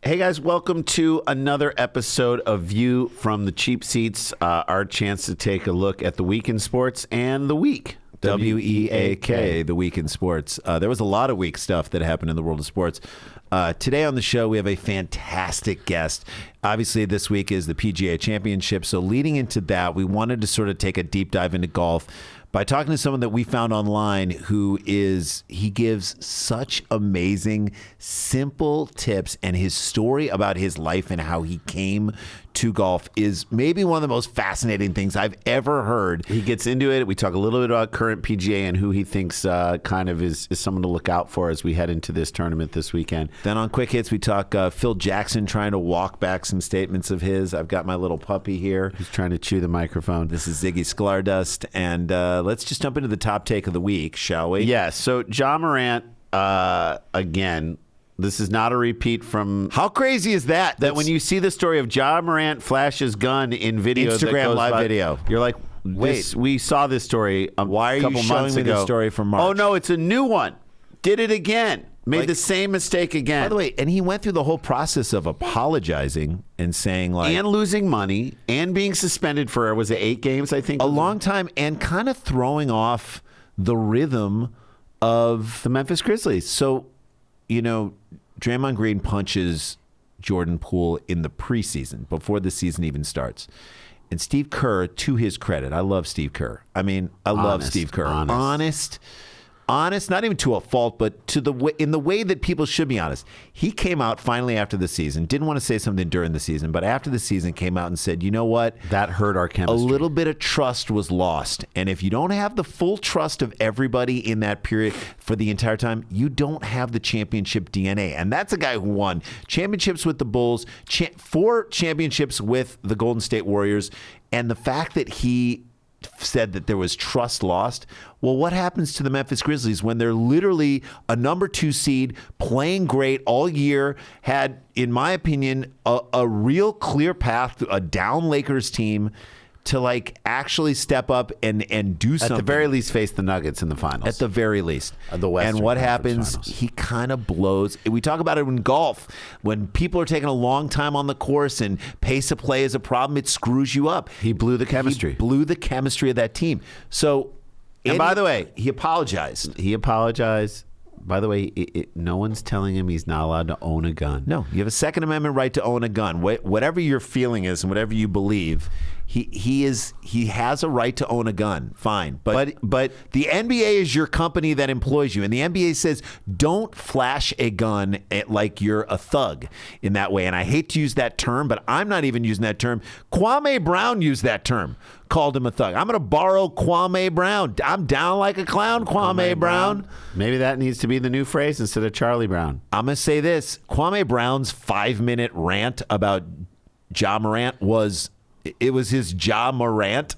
Hey guys, welcome to another episode of View from the Cheap Seats, our chance to take a look at the week in sports and the week. W-E-A-K, the week in sports. There was a lot of week stuff that happened in the world of sports. Today on the show, we have a fantastic guest. Obviously, this week is the PGA Championship. So leading into that, we wanted to sort of take a deep dive into golf by talking to someone that we found online he gives such amazing, simple tips, and his story about his life and how he came to golf is maybe one of the most fascinating things I've ever heard. He gets into it. We talk a little bit about current PGA and who he thinks kind of is someone to look out for as we head into this tournament this weekend. Then on Quick Hits, we talk Phil Jackson trying to walk back some statements of his. I've got my little puppy here. He's trying to chew the microphone. This is Ziggy Sklardust, and let's just jump into the top take of the week, shall we? Yeah, so Ja Morant, again, this is not a repeat from... How crazy is that? That when you see the story of Ja Morant flash his gun in video, Instagram live video, you're like, wait, we saw this story why are you showing me the story from March? Oh, no, it's a new one. Did it again. Made the same mistake again. By the way, and he went through the whole process of apologizing and saying like... And losing money and being suspended for, was it 8 games, I think? A long time, and kind of throwing off the rhythm of... the Memphis Grizzlies. So, Draymond Green punches Jordan Poole in the preseason, before the season even starts. And Steve Kerr, to his credit, I love Steve Kerr. I mean, I love Steve Kerr. Honest, not even to a fault, but in the way that people should be honest. He came out finally after the season, didn't want to say something during the season, but after the season came out and said, you know what? That hurt our chemistry. A little bit of trust was lost. And if you don't have the full trust of everybody in that period for the entire time, you don't have the championship DNA. And that's a guy who won championships with the Bulls, 4 championships with the Golden State Warriors. And the fact that he said that there was trust lost. Well, what happens to the Memphis Grizzlies when they're literally a number 2 seed, playing great all year, had, in my opinion, a real clear path, a down Lakers team to like actually step up and do something. At the very least, face the Nuggets in the finals. At the very least. The Western and what Conference happens, finals. he kind of blows. We talk about it in golf. When people are taking a long time on the course and pace of play is a problem, it screws you up. He blew the chemistry. He blew the chemistry of that team. So, and by the way, he apologized. By the way, no one's telling him he's not allowed to own a gun. No, you have a Second Amendment right to own a gun. Whatever your feeling is and whatever you believe, he has a right to own a gun. Fine, but the NBA is your company that employs you, and the NBA says don't flash a gun like you're a thug in that way. And I hate to use that term, but I'm not even using that term. Kwame Brown used that term. Called him a thug. I'm going to borrow Kwame Brown. I'm down like a clown, Kwame Brown. Maybe that needs to be the new phrase instead of Charlie Brown. I'm going to say this. Kwame Brown's 5-minute rant about Ja Morant was his Ja Morant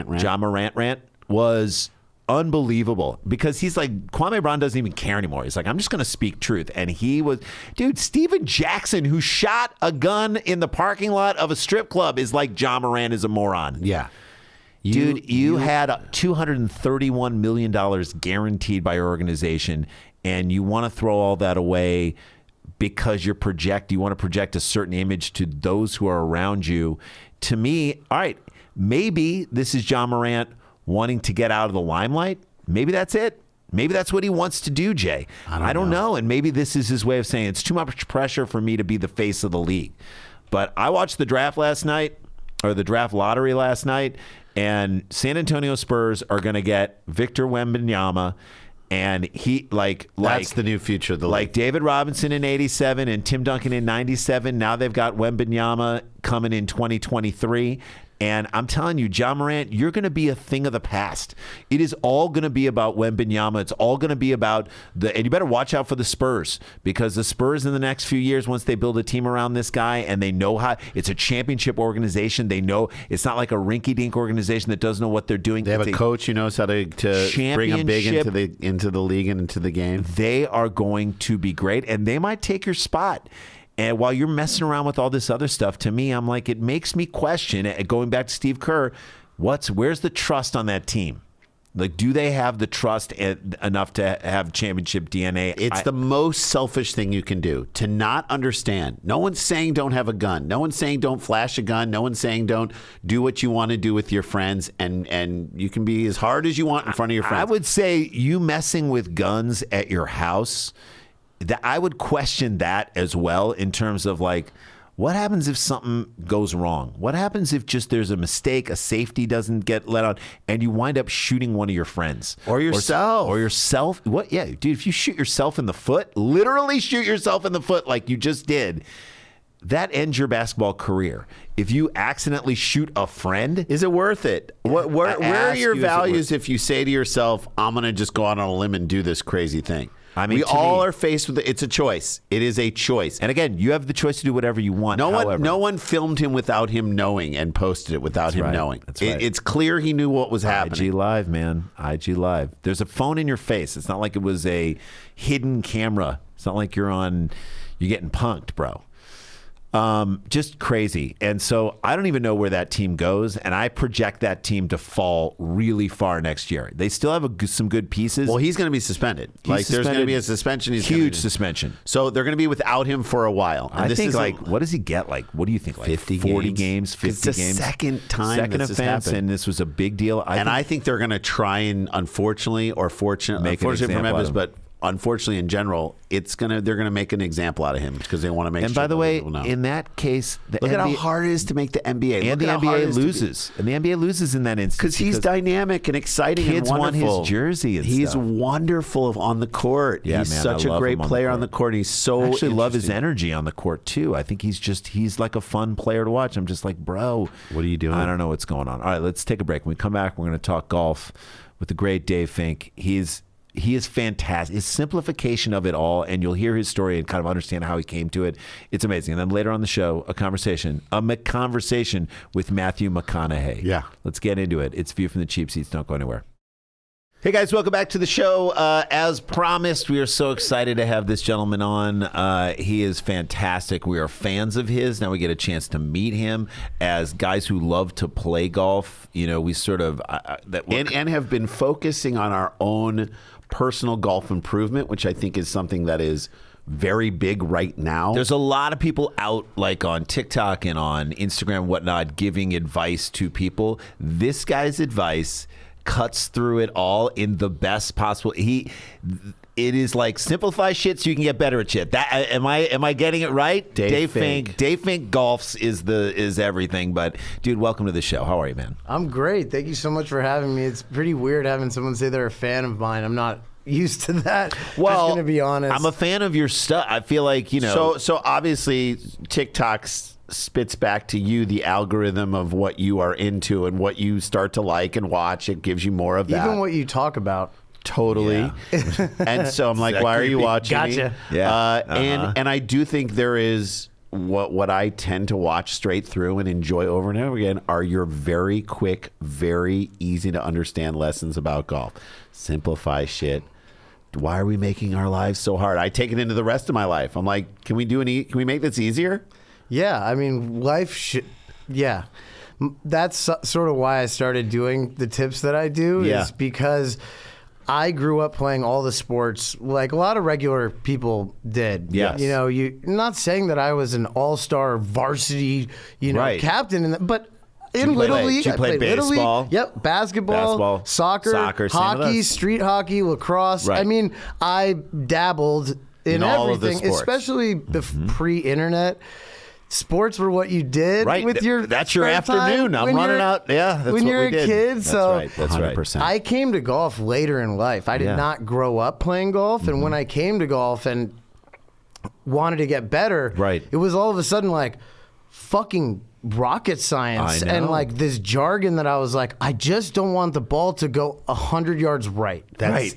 rant was unbelievable, because he's like, Kwame Brown doesn't even care anymore. He's like, I'm just going to speak truth. And he was, dude, Steven Jackson, who shot a gun in the parking lot of a strip club, is like, Ja Morant is a moron. Yeah. You had $231 million guaranteed by your organization, and you want to throw all that away because you want to project a certain image to those who are around you. To me, all right, maybe this is Ja Morant wanting to get out of the limelight. Maybe that's it. Maybe that's what he wants to do, Jay. I don't know. And maybe this is his way of saying it's too much pressure for me to be the face of the league. But I watched the draft lottery last night, and San Antonio Spurs are going to get Victor Wembanyama. And that's the new future of the league. Like David Robinson in 87 and Tim Duncan in 97. Now they've got Wembanyama coming in 2023. And I'm telling you, Ja Morant, you're going to be a thing of the past. It is all going to be about Wembanyama. It's all going to be about and you better watch out for the Spurs, because the Spurs in the next few years, once they build a team around this guy and they know how, it's a championship organization. They know it's not like a rinky-dink organization that doesn't know what they're doing. They have a coach who knows how to bring them big into the league and into the game. They are going to be great, and they might take your spot. And while you're messing around with all this other stuff, to me, I'm like, it makes me question, going back to Steve Kerr, where's the trust on that team? Like, do they have the trust enough to have championship DNA? It's the most selfish thing you can do, to not understand. No one's saying don't have a gun. No one's saying don't flash a gun. No one's saying don't do what you want to do with your friends, and you can be as hard as you want in front of your friends. I would say you messing with guns at your house, that I would question that as well, in terms of like, what happens if something goes wrong? What happens if just there's a mistake, a safety doesn't get let out, and you wind up shooting one of your friends? Or yourself. Or yourself? What? Yeah, dude, if you shoot yourself in the foot, literally shoot yourself in the foot like you just did, that ends your basketball career. If you accidentally shoot a friend, is it worth it? Where are your values if you say to yourself, I'm going to just go out on a limb and do this crazy thing? I mean, we all are faced with it. It's a choice. It is a choice. And again, you have the choice to do whatever you want. No one filmed him without him knowing and posted it without him knowing. That's right. It's clear he knew what was happening. IG Live, man. IG Live. There's a phone in your face. It's not like it was a hidden camera. It's not like you're getting punked, bro. Just crazy. And so I don't even know where that team goes, and I project that team to fall really far next year. They still have some good pieces. Well, he's going to be suspended. There's going to be a suspension. Huge suspension. So they're going to be without him for a while. And I think, what does he get? What do you think? 50 40 games? 50 it's the games? second time Second offense, and this was a big deal. I think they're going to try and, unfortunately or fortunately for members, but unfortunately, in general, they're gonna make an example out of him because they want to make. And sure by the way, in that case, look at how hard it is to make the NBA, and the NBA loses, and the NBA loses in that instance because he's dynamic and exciting and wonderful. Kids want his jersey. And he's stuff. wonderful on the court. Yeah, he's man, such a great player on the court. He's so. I actually love his energy on the court too. I think he's like a fun player to watch. I'm just like, bro, what are you doing? I don't know what's going on. All right, let's take a break. When we come back, we're going to talk golf with the great Dave Fink. He is fantastic. His simplification of it all, and you'll hear his story and kind of understand how he came to it. It's amazing. And then later on the show, a conversation with Matthew McConaughey. Yeah. Let's get into it. It's View from the Cheap Seats. Don't go anywhere. Hey guys, welcome back to the show. As promised, we are so excited to have this gentleman on. He is fantastic. We are fans of his. Now we get a chance to meet him as guys who love to play golf. You know, we sort of and have been focusing on our own personal golf improvement, which I think is something that is very big right now. There's a lot of people out like on TikTok and on Instagram, whatnot, giving advice to people. This guy's advice cuts through it all in the best possible. It is like simplify shit so you can get better at shit. That am I getting it right? Dave Fink. Dave Fink golfs is everything. But dude, welcome to the show. How are you, man? I'm great. Thank you so much for having me. It's pretty weird having someone say they're a fan of mine. I'm not used to that. Well, just gonna be honest. I'm a fan of your stuff. I feel like, you know. So obviously TikTok spits back to you the algorithm of what you are into and what you start to like and watch. It gives you more of that. Even what you talk about. Totally. Yeah. And so I'm like, why are you watching Gotcha. me? Yeah. And I do think there is what I tend to watch straight through and enjoy over and over again are your very quick, very easy to understand lessons about golf. Simplify shit. Why are we making our lives so hard? I take it into the rest of my life. I'm like, can we make this easier? Yeah, I mean, yeah. That's sort of why I started doing the tips that I do, is because I grew up playing all the sports like a lot of regular people did. Yes. You know, not saying that I was an all-star varsity, captain, but in Little League, I played baseball. Yep, basketball, soccer, hockey, street hockey, lacrosse. Right. I mean, I dabbled in all of the everything, sports. especially pre-internet. Sports were what you did with your That's your afternoon. I'm running out. Yeah, that's when what you're we did. a kid. That's so right. That's 100%. right. I came to golf later in life. I did not grow up playing golf, and when I came to golf and wanted to get better, it was all of a sudden like fucking rocket science and like this jargon that I was like, I just don't want the ball to go 100 yards right.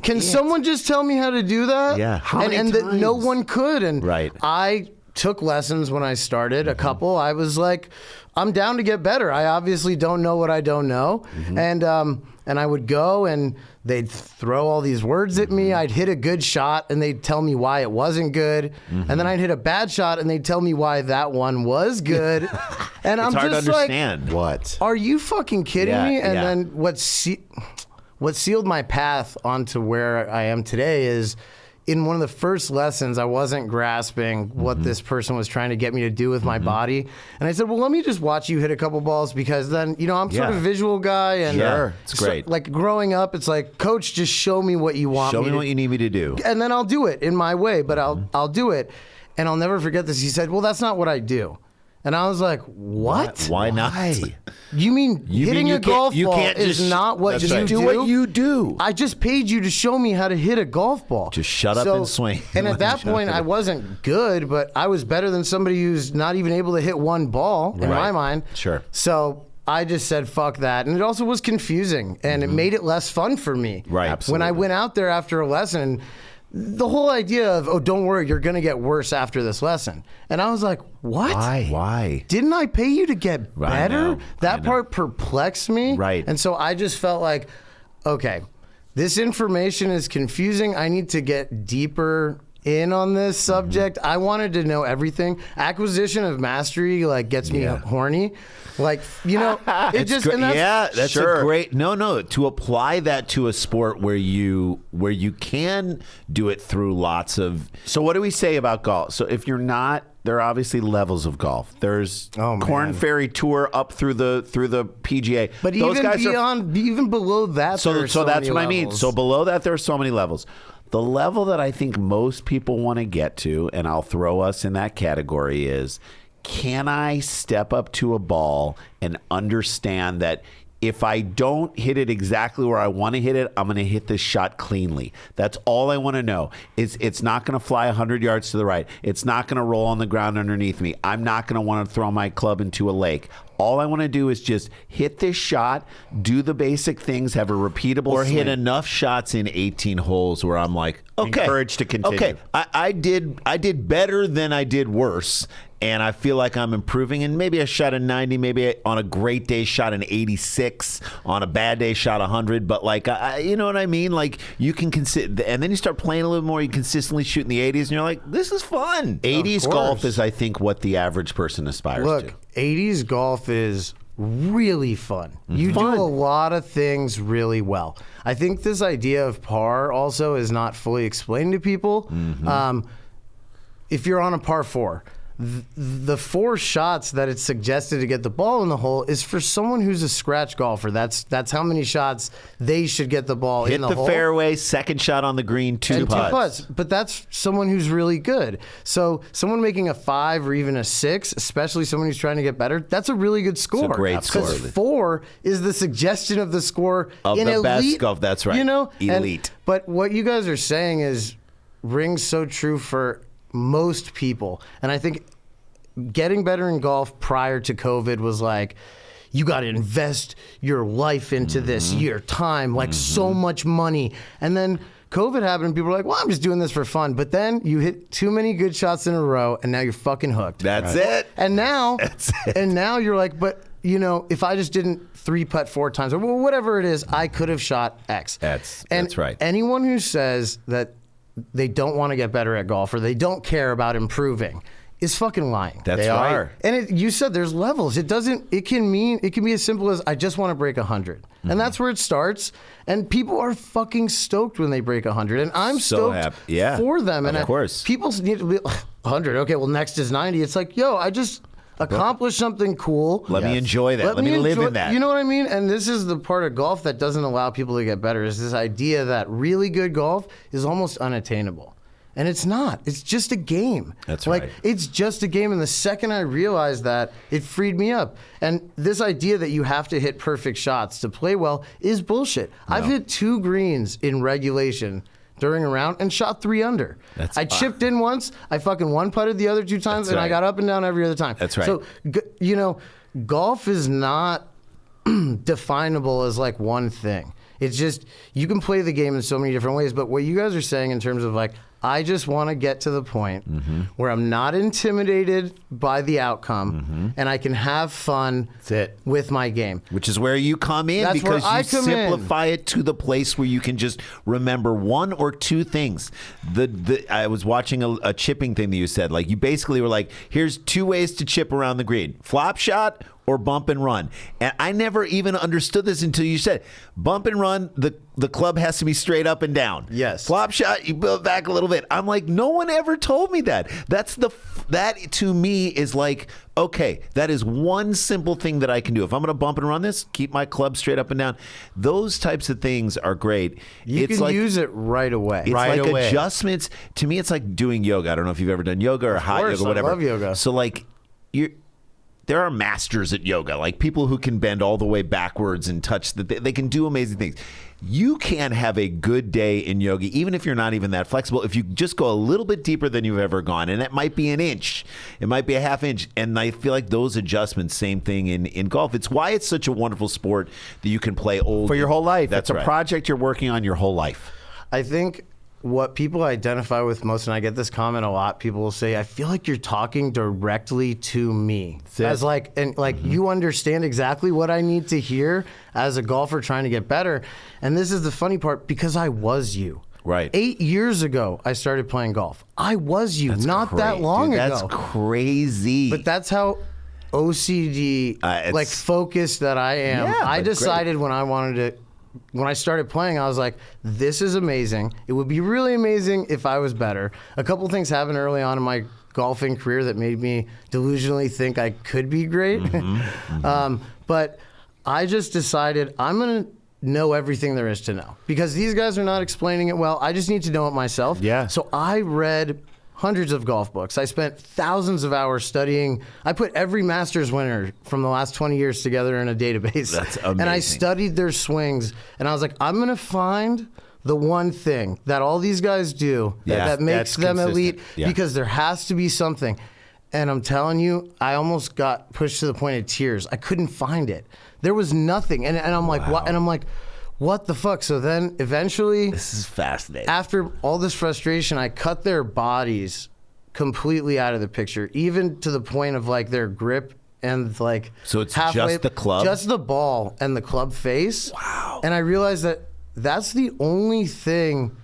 Can someone just tell me how to do that? Yeah. And that no one could. And Right. I took lessons when I started, a couple. I was like, I'm down to get better. I obviously don't know what I don't know. And I would go and they'd throw all these words at me. I'd hit a good shot and they'd tell me why it wasn't good. And then I'd hit a bad shot and they'd tell me why that one was good. And I'm hard just to understand. What? are you fucking kidding me? And then what what sealed my path onto where I am today is in one of the first lessons, I wasn't grasping what this person was trying to get me to do with my body. And I said, well, let me just watch you hit a couple balls because then, I'm sort of a visual guy. And it's great. Like growing up, it's like, coach, just show me what you want Show me what you need me to do. And then I'll do it in my way, but I'll do it. And I'll never forget this. He said, well, that's not what I do. And I was like, what? Why not? You mean hitting a golf ball is not what you do? Do what you do. I just paid you to show me how to hit a golf ball. Just shut up and swing. And at that point, I wasn't good, but I was better than somebody who's not even able to hit one ball, in my mind. Sure. So I just said, fuck that. And it also was confusing, and it made it less fun for me. Right. Absolutely. When I went out there after a lesson, the whole idea of, oh, don't worry, you're going to get worse after this lesson. And I was like, what? Why? Didn't I pay you to get better? That part perplexed me. Right. And so I just felt like, okay, this information is confusing. I need to get deeper in on this subject. I wanted to know everything. Acquisition of mastery gets me horny. It just that's a great to apply that to a sport where you can do it through lots of. So what do we say about golf? So if you're not, there are obviously levels of golf. There's Korn Ferry Tour up through the PGA. But those even below that, so that's what levels. I mean. So below that, there are so many levels. The level that I think most people want to get to, and I'll throw us in that category, is can I step up to a ball and understand that if I don't hit it exactly where I want to hit it, I'm going to hit this shot cleanly. That's all I want to know. It's not going to fly 100 yards to the right. It's not going to roll on the ground underneath me. I'm not going to want to throw my club into a lake. All I want to do is just hit this shot, do the basic things, have a repeatable or swing. Hit enough shots in 18 holes where I'm like, okay, encouraged to continue. Okay, I did better than I did worse. And I feel like I'm improving. And maybe I shot a 90. Maybe on a great day, shot an 86. On a bad day, shot 100. But you know what I mean? Like you can consider, and then you start playing a little more. You consistently shoot in the 80s, and you're like, this is fun. 80s golf is, I think, what the average person aspires to. Look, 80s golf is really fun. You do a lot of things really well. I think this idea of par also is not fully explained to people. If you're on a par 4. The 4 shots that it's suggested to get the ball in the hole is for someone who's a scratch golfer. That's how many shots they should get the ball in the hole. Hit the fairway, second shot on the green, two putts. But that's someone who's really good. So someone making a 5 or even a 6, especially someone who's trying to get better, that's a really good score. It's a great score. Because 4 is the suggestion of the score of in the elite best golf. That's right. Elite. But what you guys are saying rings so true for most people. And I think getting better in golf prior to COVID was like, you got to invest your life into this, your time, so much money. And then COVID happened and people were like, well, I'm just doing this for fun. But then you hit too many good shots in a row and now you're fucking hooked. That's it. And now, you're like, but if I just didn't 3-putt 4 times or whatever it is, I could have shot X. That's right. Anyone who says that they don't want to get better at golf or they don't care about improving is fucking lying. They are. And you said there's levels. It can be as simple as I just want to break 100. And that's where it starts. And people are fucking stoked when they break 100. And I'm so stoked happy. for them. And of course. People need to be 100. Okay, well, next is 90. It's like, yo, I just accomplished something cool. Let me enjoy that. Let me live in that. You know what I mean? And this is the part of golf that doesn't allow people to get better, is this idea that really good golf is almost unattainable. And it's not. It's just a game. That's right. It's just a game. And the second I realized that, it freed me up. And this idea that you have to hit perfect shots to play well is bullshit. No. I've hit 2 greens in regulation during a round and shot 3 under. I chipped in once. I fucking 1-putted the other 2 times, and I got up and down every other time. That's right. So, golf is not definable as one thing. It's just, you can play the game in so many different ways. But what you guys are saying in terms of I just want to get to the point where I'm not intimidated by the outcome and I can have fun with my game. Which is where you come in. That's because where I you come simplify it to the place where you can just remember 1 or 2 things. I was watching a chipping thing that you said. You basically were like, here's 2 ways to chip around the green. Flop shot or bump and run. And I never even understood this until you said bump and run. The club has to be straight up and down. Yes. Flop shot, you build back a little bit. I'm like, no one ever told me that. That to me is like, okay, that is one simple thing that I can do. If I'm going to bump and run this, keep my club straight up and down. Those types of things are great. You can use it right away. It's like adjustments. To me, it's like doing yoga. I don't know if you've ever done yoga or hot yoga, whatever. I love yoga. So like there are masters at yoga, like people who can bend all the way backwards and touch they can do amazing things. You can have a good day in yoga, even if you're not even that flexible, if you just go a little bit deeper than you've ever gone. And it might be an inch. It might be a half inch. And I feel like those adjustments, same thing in golf. It's why it's such a wonderful sport that you can play for your whole life. That's a project you're working on your whole life. I think what people identify with most, and I get this comment a lot, people will say, I feel like you're talking directly to me. As like, and like you understand exactly what I need to hear as a golfer trying to get better. And this is the funny part, because I was you. Right. 8 years ago, I started playing golf. I was you, that long ago. That's crazy. But that's how OCD, like focused that I am. Yeah, I decided when I started playing, I was like, this is amazing. It would be really amazing if I was better. A couple things happened early on in my golfing career that made me delusionally think I could be great. But I just decided I'm going to know everything there is to know. Because these guys are not explaining it well. I just need to know it myself. Yeah. So I read hundreds of golf books. I spent thousands of hours studying. I put every Masters winner from the last 20 years together in a database. That's amazing. And I studied their swings. And I was like, I'm going to find the one thing that all these guys do that makes them elite, because there has to be something. And I'm telling you, I almost got pushed to the point of tears. I couldn't find it. There was nothing. And I'm like, what? And I'm like, what the fuck? So then eventually, this is fascinating. After all this frustration, I cut their bodies completely out of the picture, even to the point of like their grip and like. So it's just the club? Just the ball and the club face. Wow. And I realized that that's the only thing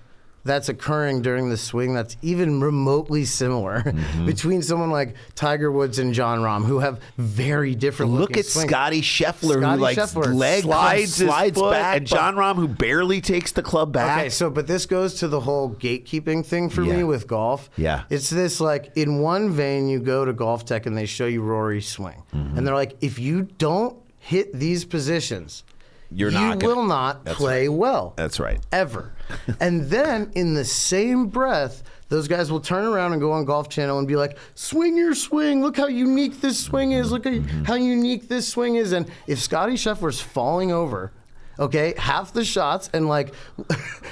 that's occurring during the swing that's even remotely similar between someone like Tiger Woods and Jon Rahm, who have very different Look at swings. Scotty Scheffler, who like leg slides back, and Jon Rahm, who barely takes the club back. Okay, so but this goes to the whole gatekeeping thing for me with golf. Yeah. It's this like, in one vein, you go to Golf Tech and they show you Rory's swing. And they're like, if you don't hit these positions, you will not play well. That's right. Ever. And then in the same breath, those guys will turn around and go on Golf Channel and be like, swing your swing. Look how unique this swing is. Look at how unique this swing is. And if Scotty Scheffler's falling over, okay, half the shots and like,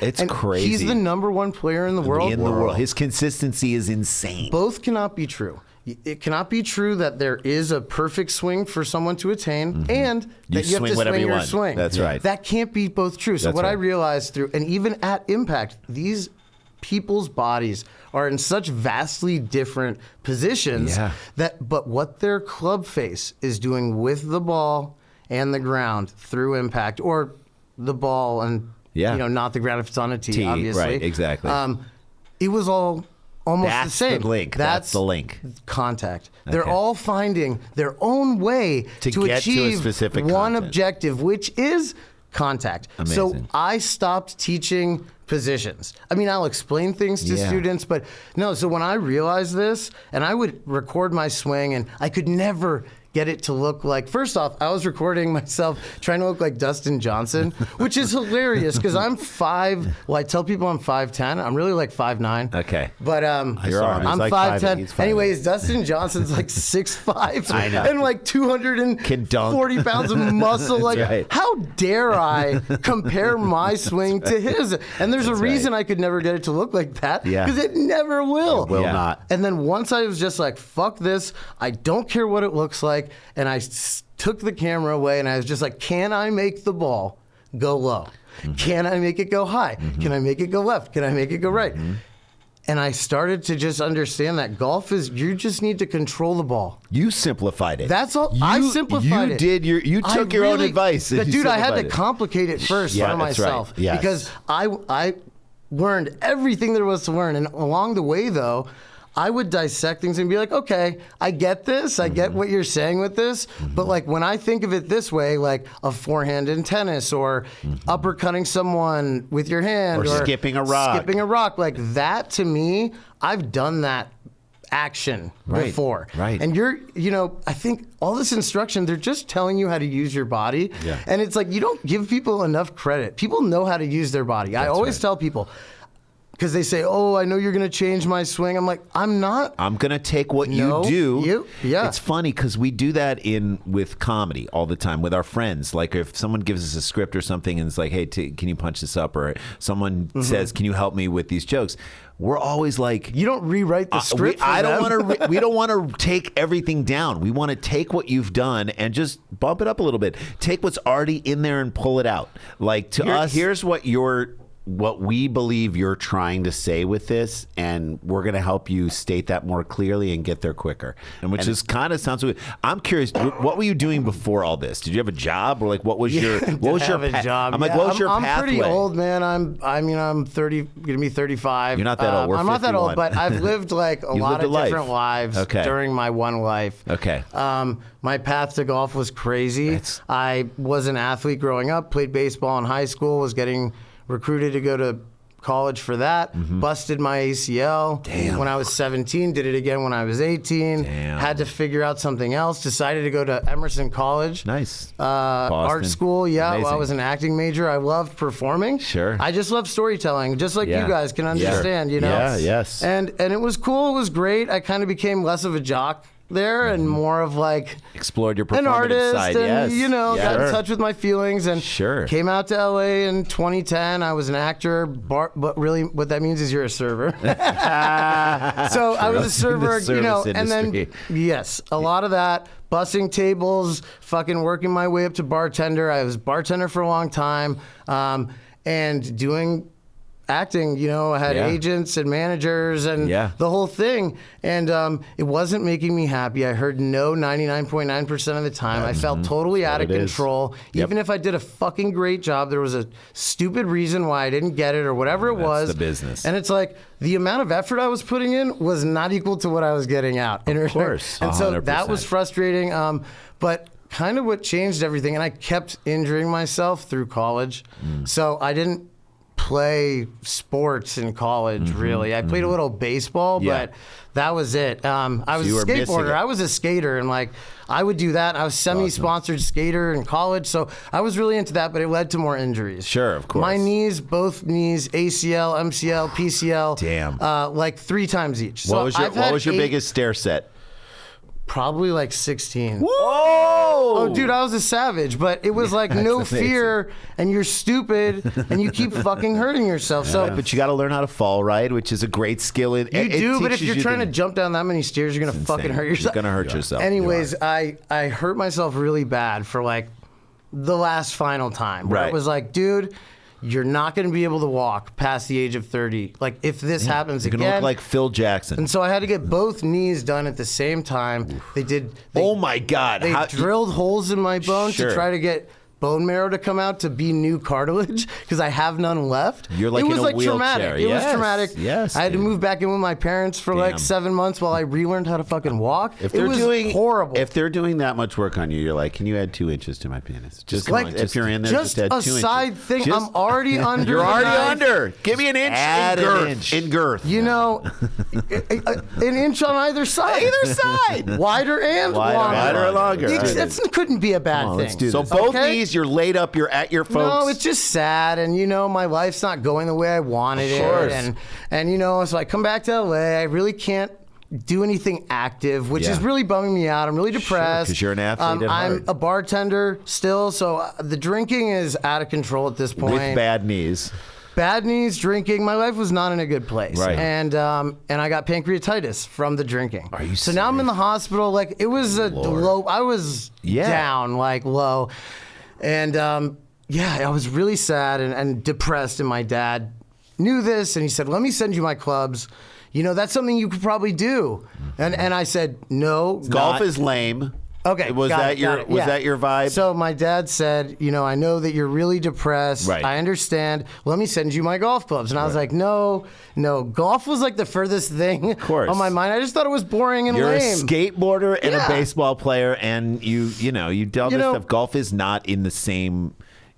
it's and crazy. He's the #1 player in the world. In the world. His consistency is insane. Both cannot be true. It cannot be true that there is a perfect swing for someone to attain and that you have to swing your swing. That's right. That can't be both true. So I realized through, and even at impact, these people's bodies are in such vastly different positions but what their club face is doing with the ball and the ground through impact, or the ball and not the ground if it's on a tee, obviously. Right, exactly. It was all almost the same. The link. That's the link. Contact. They're all finding their own way to get achieve to a specific one objective, which is contact. Amazing. So I stopped teaching positions. I mean, I'll explain things to students, but no. So when I realized this, and I would record my swing, and I could never get it to look like, first off, I was recording myself trying to look like Dustin Johnson, which is hilarious because I'm 5, well, I tell people I'm 5'10". I'm really like 5'9". Okay. But You're right. I'm like 5'10". Anyways, Dustin Johnson's like 6'5". I know. And like 240 pounds of muscle. Like, how dare I compare my swing to his? And there's a reason I could never get it to look like that, because it never will. It will not. And then once I was just like, fuck this, I don't care what it looks like, and I took the camera away and I was just like, can I make the ball go low? Can I make it go high? Can I make it go left? Can I make it go right? And I started to just understand that golf is, you just need to control the ball. You simplified it. That's all. I simplified it. You took your own advice. But dude, I had to complicate it first for myself. Right. Yes. Because I learned everything there was to learn. And along the way, though, I would dissect things and be like, okay, I get this. I get what you're saying with this. But like when I think of it this way, like a forehand in tennis or uppercutting someone with your hand or skipping a rock. Like that to me, I've done that action before. Right. And I think all this instruction, they're just telling you how to use your body. Yeah. And it's like, you don't give people enough credit. People know how to use their body. I always tell people, because they say, I know you're going to change my swing. I'm like, I'm not. I'm going to take what you do. Yeah. It's funny because we do that with comedy all the time with our friends. Like if someone gives us a script or something and it's like, hey, can you punch this up? Or someone says, can you help me with these jokes? We're always like, you don't rewrite the script. We don't want to take everything down. We want to take what you've done and just bump it up a little bit. Take what's already in there and pull it out. Like to us, here's what we believe you're trying to say with this, and we're going to help you state that more clearly and get there quicker. And which is kind of sounds weird. I'm curious, what were you doing before all this? Did you have a job, or like what was your job? I'm like, what was your pathway? I'm pretty old, man. I'm 30, gonna be 35. You're not that old. We're I'm 51. not that old, but I've lived like a lot of different lives during my one life. Okay. My path to golf was crazy. I was an athlete growing up, played baseball in high school, was getting recruited to go to college for that, busted my ACL when I was 17, did it again when I was 18, had to figure out something else, decided to go to Emerson College. Nice. Art school, Amazing. I was an acting major. I loved performing. Sure. I just love storytelling, just like you guys can understand, you know? Yeah, yes. And it was cool, it was great. I kind of became less of a jock there and more of like explored your performative an artist side, and got in touch with my feelings and came out to LA in 2010. I was an actor, but really what that means is you're a server. So I was a server, and then a lot of that, bussing tables, fucking working my way up to bartender. I was bartender for a long time, and doing acting, I had agents and managers and the whole thing. And it wasn't making me happy. I heard no 99.9% of the time. I felt totally out of control. Even if I did a fucking great job, there was a stupid reason why I didn't get it or whatever it was. That's the business. And it's like the amount of effort I was putting in was not equal to what I was getting out. Of course. And 100%. so that was frustrating. But kind of what changed everything, and I kept injuring myself through college. So I didn't play sports in college, really. I played a little baseball, but that was it. I was a skateboarder. I was a skater, and like I would do that. I was semi-sponsored skater in college, so I was really into that, but it led to more injuries. Sure, of course. My knees, both knees, ACL, MCL, PCL. Damn. Like 3 times each. What was your biggest stair set? Probably like 16. Whoa! Oh, dude, I was a savage, but it was like no fear, and you're stupid, and you keep fucking hurting yourself. So, but you got to learn how to fall, right? Which is a great skill. You do, but if you're trying to jump down that many stairs, you're gonna fucking hurt yourself. You're gonna hurt yourself. Anyways, I hurt myself really bad for like the last final time. Where it was like, dude, you're not going to be able to walk past the age of 30. Like, if this happens again. You're going to look like Phil Jackson. And so I had to get both knees done at the same time. Oh, my God. They drilled holes in my bone to try to get bone marrow to come out to be new cartilage because I have none left. You're like it was in a like wheelchair. Traumatic. It was traumatic. Yes, I had to move back in with my parents for like 7 months while I relearned how to fucking walk. If they're it was doing horrible. If they're doing that much work on you, you're like, can you add 2 inches to my penis? Just like if you're in there, just add 2 inches. Just a side thing. I'm already under. You're already knife. under. Give me an inch Add in girth. an inch. In girth. You know, an inch on either side. Either side. Wider and longer. Wider or longer. That couldn't be a bad thing. So both knees, you're laid up. You're at your folks. No, it's just sad, and my life's not going the way I wanted it, and so I come back to LA. I really can't do anything active, which is really bumming me out. I'm really depressed. Because you're an athlete at heart. I'm a bartender still, so the drinking is out of control at this point. With bad knees. Bad knees, drinking. My life was not in a good place, right? And I got pancreatitis from the drinking. Are you so now I'm in the hospital. Like it was a low. I was down, like low, and. I was really sad and depressed, and my dad knew this, and he said, let me send you my clubs. That's something you could probably do. And I said, no. Golf is lame. Okay, Was got that it, got it. Yeah. that your vibe? So my dad said, I know that you're really depressed. Right. I understand. Let me send you my golf clubs. And I was like, no. Golf was like the furthest thing on my mind. I just thought it was boring and You're lame. a skateboarder and a baseball player, and you dealt with stuff. Golf is not in the same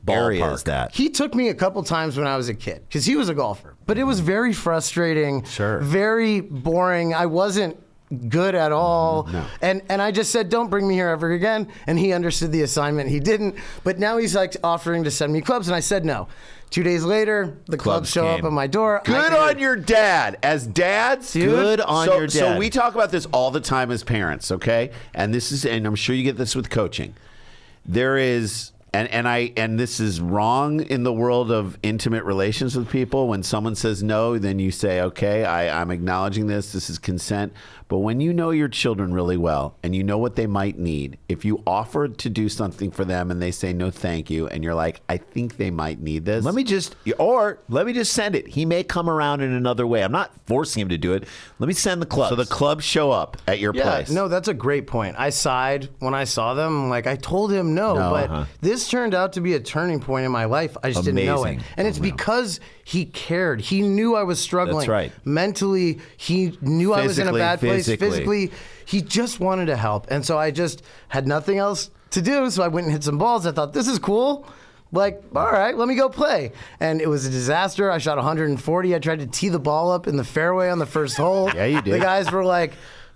area as that. He took me a couple times when I was a kid because he was a golfer, but it was very frustrating, very boring. I wasn't good at all. No. And I just said, don't bring me here ever again. And he understood the assignment. He didn't. But now he's like offering to send me clubs. And I said no. 2 days later, the clubs show up at my door. Good on your dad. As dads, good on your dad. So we talk about this all the time as parents, okay? And I'm sure you get this with coaching. There is... And this is wrong in the world of intimate relations with people. When someone says no, then you say, okay, I'm acknowledging this. This is consent. But when you know your children really well and you know what they might need, if you offer to do something for them and they say no thank you, and you're like, I think they might need this. Let me just send it. He may come around in another way. I'm not forcing him to do it. Let me send the clubs. So the clubs show up at your place. No, that's a great point. I sighed when I saw them. Like, I told him no, but this turned out to be a turning point in my life. I just didn't know it. And it's because he cared. He knew I was struggling. That's right. Mentally, he knew I was in a bad place. Physically, he just wanted to help. And so I just had nothing else to do. So I went and hit some balls. I thought, this is cool. Like, all right, let me go play. And it was a disaster. I shot 140. I tried to tee the ball up in the fairway on the first hole. Yeah, you did. The guys were like,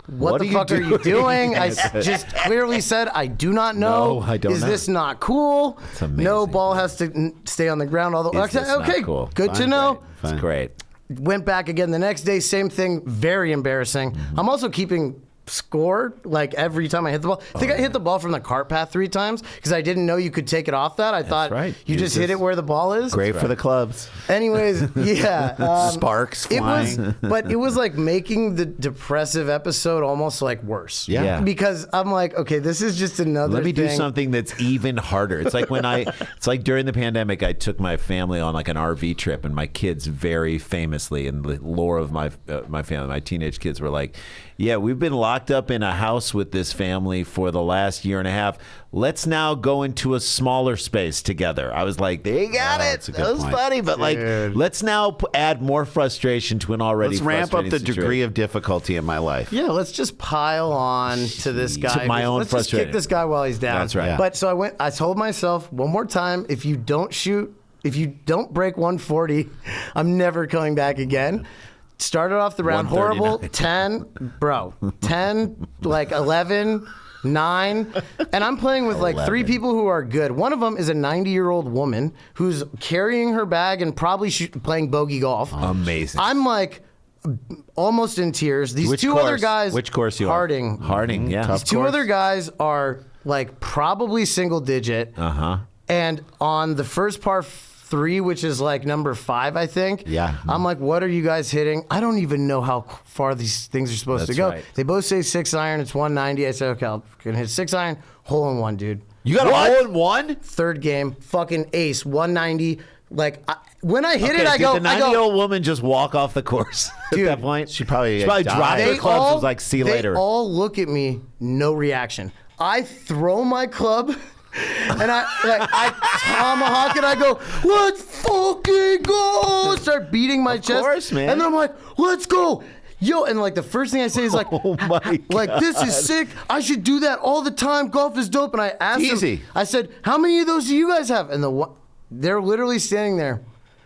what the fuck are you doing? I just clearly said, I do not know. No, I don't know. Is this not cool? It's amazing. No ball has to stay on the ground. Okay, cool? Good to know. It's great. Went back again the next day, same thing, very embarrassing. I'm also keeping score like every time I hit the ball. I think I hit the ball from the cart path 3 times because I didn't know you could take it off that. I thought you just hit it where the ball is. Great for the clubs. Anyways, yeah. Sparks flying. But it was like making the depressive episode almost like worse. Yeah. Because I'm like, okay, this is just another Let me do thing. something that's even harder. It's like it's like during the pandemic, I took my family on like an RV trip, and my kids very famously, in the lore of my family, my teenage kids were like, yeah, we've been locked up in a house with this family for the last year and a half. Let's now go into a smaller space together. I was like, they got it. That was funny. But like, let's now add more frustration to an already Let's ramp up the situation. degree of difficulty in my life. Yeah, let's just pile on to this guy. To my own let's just kick this guy while he's down. That's right. Yeah. But so I told myself one more time, if you don't break 140, I'm never coming back again. Started off the round horrible, 10, 11, 9, and I'm playing with like 3 people who are good. One of them is a 90-year-old woman who's carrying her bag and probably playing bogey golf. Amazing. I'm like almost in tears. These other guys. Which course you Harding. are? Harding, yeah. These 2 other guys are like probably single digit. And on the first par 3, which is like number 5, I think. Yeah. I'm like, what are you guys hitting? I don't even know how far these things are supposed to go. Right. They both say 6 iron. It's 190. I say, okay, I'm gonna hit 6 iron. Hole in one, dude. You got a hole in one? Third game, fucking ace, 190. Like when I hit it, I did go. the 90-year-old would just walk off the course Dude, at that point? She probably dropped her clubs and was like, see you later. They all look at me, no reaction. I throw my club. And I tomahawk it. I go, let's fucking go. Start beating my chest. Of course, man. And then I'm like, let's go. Yo, and like the first thing I say is like, oh my God. Like, this is sick. I should do that all the time. Golf is dope. And I asked them, I said, how many of those do you guys have? And they're literally standing there,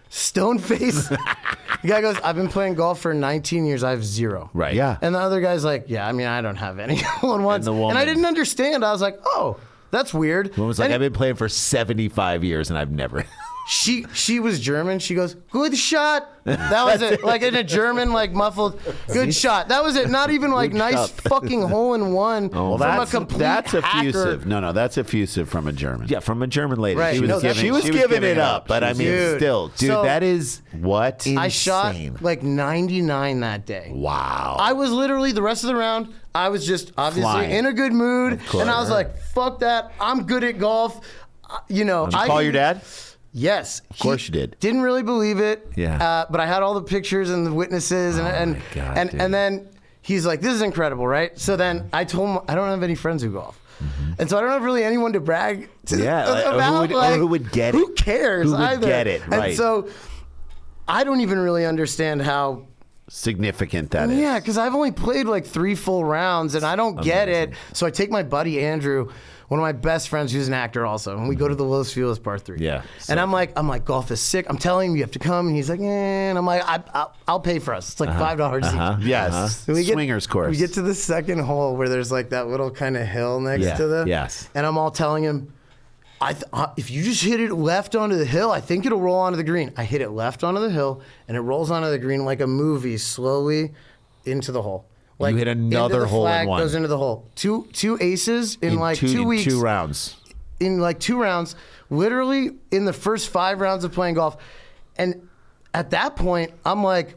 stone face. The guy goes, I've been playing golf for 19 years. I have 0. Right. Yeah. And the other guy's like, yeah, I mean, I don't have any. And I didn't understand. I was like, oh. That's weird. One was like, I've been playing for 75 years and I've never. She was German. She goes, good shot. That was it. Like in a German, like muffled, good shot. That was it. Not even like nice fucking hole in one from a complete that's hacker. effusive. No, that's effusive from a German. Yeah, from a German lady. Right. She was giving it up. But I mean, Dude. still, dude, So- that is What? I shot insane. like 99 that day. Wow. I was literally the rest of the round. I was just obviously Flying. in a good mood, and I was like, "Fuck that! I'm good at golf." You know, Did you call your dad? Yes, of course you did. Didn't really believe it. Yeah. But I had all the pictures and the witnesses, my God, and then he's like, this is incredible, right? So then I told him I don't have any friends who golf. And so I don't have really anyone to brag to about. Or who would get it? Who cares Who would either? get it, right. And so I don't even really understand how significant that is. Yeah, because I've only played like 3 full rounds and I don't get it. So I take my buddy Andrew, one of my best friends who's an actor also, and we go to the Los Feliz Par 3. Yeah. And I'm like, golf is sick. I'm telling him you have to come, and he's like, and I'm like, I'll pay for us. It's like $5 each. Yes. Swingers course. We get to the second hole where there's like that little kind of hill next to the. Yes. And I'm all telling him, if you just hit it left onto the hill, I think it'll roll onto the green. I hit it left onto the hill, and it rolls onto the green like a movie, slowly into the hole. Like, you hit another hole in one. Goes into the hole. Two aces in like 2 weeks. 2 rounds. In like 2 rounds, literally in the first 5 rounds of playing golf. And at that point, I'm like,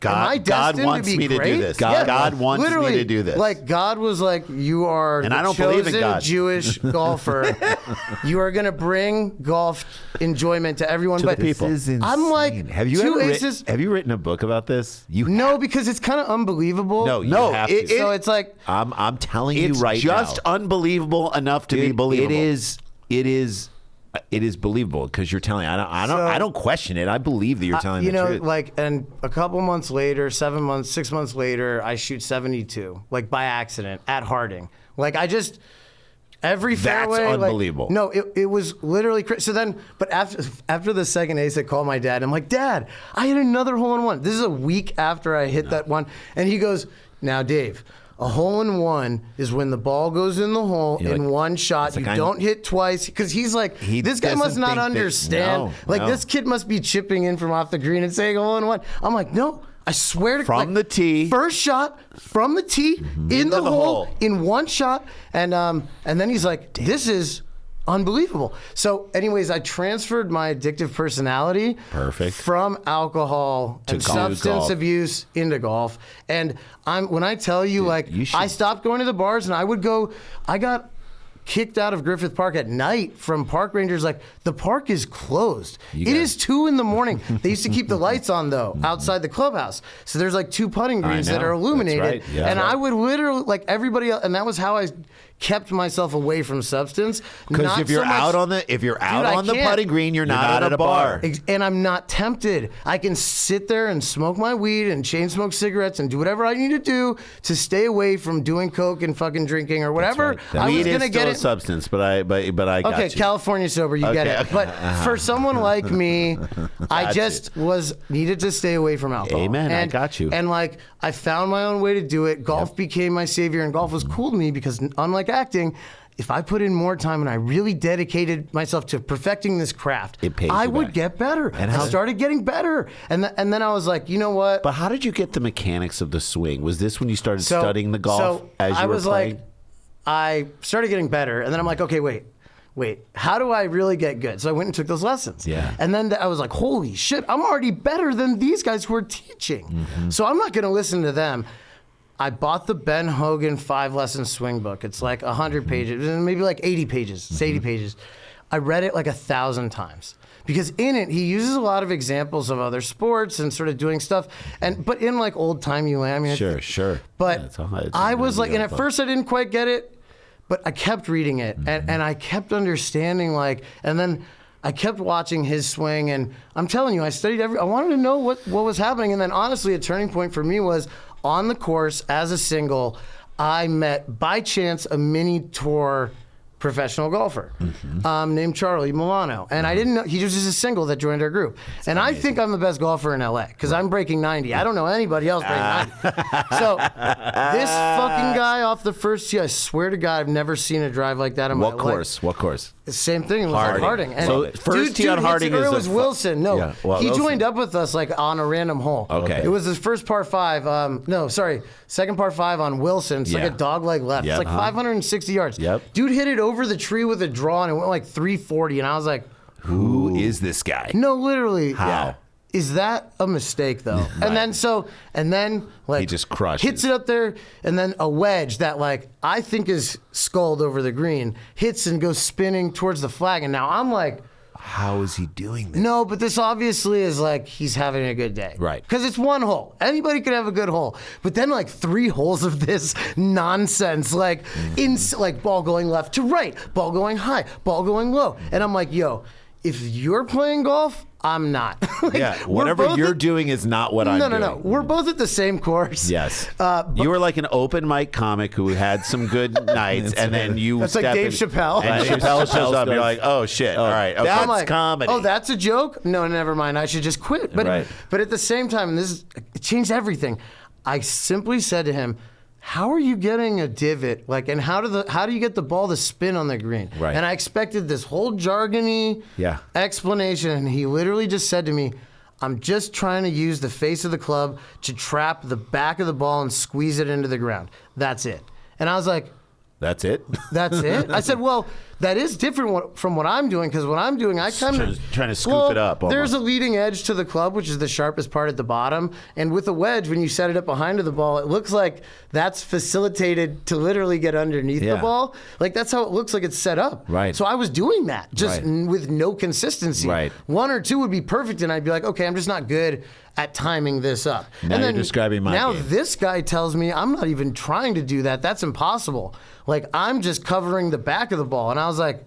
God wants me to do this. God wants me to do this. Like God was like, you are and I don't chosen believe in God. Jewish golfer. You are going to bring golf enjoyment to everyone. But this is insane. I'm like, have you written a book about this? No, because it's kind of unbelievable. No, you have to. So it's like I'm telling you right now. It's just unbelievable enough to be believable. It is believable because you're telling. I don't question it. I believe that you're telling the truth. Like, and a couple months later, 7 months, 6 months later, I shoot 72, like by accident at Harding. Like every fairway. That's unbelievable. Like, no, it was literally crazy. So then, but after the second ace, I called my dad. I'm like, Dad, I hit another hole-in-one. This is a week after I hit that one, and he goes, now, Dave. A hole-in-one is when the ball goes in the hole in one shot. You don't hit twice. Because he's like, this guy must not understand. This kid must be chipping in from off the green and saying hole-in-one. I'm like, no, I swear to God. From the tee. First shot from the tee in the hole in one shot. And then he's like, this is unbelievable. So anyways, I transferred my addictive personality from alcohol and substance abuse into golf. And when I tell you, I stopped going to the bars and I got kicked out of Griffith Park at night from park rangers. Like, the park is closed. It is 2 a.m. They used to keep the lights on though outside the clubhouse. So there's like 2 putting greens that are illuminated. That's right. Yeah, and I would literally, like everybody else, and that was how I kept myself away from substance. Because if you're out on the putting green, you're not at a bar. And I'm not tempted. I can sit there and smoke my weed and chain smoke cigarettes and do whatever I need to do to stay away from doing coke and fucking drinking or whatever. Right. I was going to get it. Substance, but I got okay, you. California sober, you get it. But for someone like me, I just needed to stay away from alcohol. Amen. I got you. And like, I found my own way to do it. Golf became my savior, and golf was cool to me because, unlike acting, if I put in more time and I really dedicated myself to perfecting this craft, I would get better. And I started getting better. And then I was like, you know what? But how did you get the mechanics of the swing? Was this when you started studying the golf as you were playing? Like, I started getting better, and then I'm like, okay, wait, how do I really get good? So I went and took those lessons. Yeah. And then I was like, holy shit, I'm already better than these guys who are teaching. Mm-hmm. So I'm not going to listen to them. I bought the Ben Hogan 5-lesson swing book. It's like 100 pages, maybe like 80 pages. It's 80 pages. I read it like 1,000 times. Because in it, he uses a lot of examples of other sports and sort of doing stuff, but in like old-timey way. I mean, sure. But I was like, and at first I didn't quite get it, but I kept reading it, and I kept understanding, and then I kept watching his swing, and I'm telling you, I studied I wanted to know what was happening, and then honestly, a turning point for me was on the course as a single. I met by chance a mini tour professional golfer named Charlie Milano. And I didn't know, he was just a single that joined our group. And I think I'm the best golfer in LA because I'm breaking 90. I don't know anybody else breaking 90. So this fucking guy off the first tee, I swear to God, I've never seen a drive like that in my life. What course? Same thing with Harding. And so first tee on Harding is... It was Wilson. No, he joined up with us like on a random hole. Okay. It was his first par 5. Second par 5 on Wilson. It's like a dogleg left. It's like 560 yards. Yep. Dude hit it over the tree with a draw and it went like 340. And I was like, who is this guy? No, literally. How? Yeah. Is that a mistake though? Right. And then like he just crushes. Hits it up there, and then a wedge that like I think is sculled over the green, hits and goes spinning towards the flag, and now I'm like, how is he doing this? No, but this obviously is like he's having a good day. Right. Because it's one hole. Anybody could have a good hole. But then like 3 holes of this nonsense, like like ball going left to right, ball going high, ball going low. And I'm like, yo, if you're playing golf, I'm not. Like, whatever you're doing is not what I'm doing. No. We're both at the same course. Yes. You were like an open mic comic who had some good nights, and then you That's like step Dave in, Chappelle. and Chappelle shows up, and you're like, oh, shit, all right. Okay. That's I'm like, comedy. oh, that's a joke? No, never mind. I should just quit. But Right. but at the same time, it changed everything. I simply said to him, how are you getting a divot? Like, and how do you get the ball to spin on the green? Right. And I expected this whole jargony explanation, and he literally just said to me, I'm just trying to use the face of the club to trap the back of the ball and squeeze it into the ground. That's it. And I was like, That's it? that's it? I said, well, that is different from what I'm doing, because what I'm doing, I kind of... Trying to scoop it up almost. There's a leading edge to the club, which is the sharpest part at the bottom. And with a wedge, when you set it up behind the ball, it looks like that's facilitated to literally get underneath the ball. Like, that's how it looks like it's set up. Right. So I was doing that, just with no consistency. Right. 1 or 2 would be perfect, and I'd be like, okay, I'm just not good at timing this up. Now and you're describing my Now game. this guy tells me I'm not even trying to do that. That's impossible. Like, I'm just covering the back of the ball. And I was like,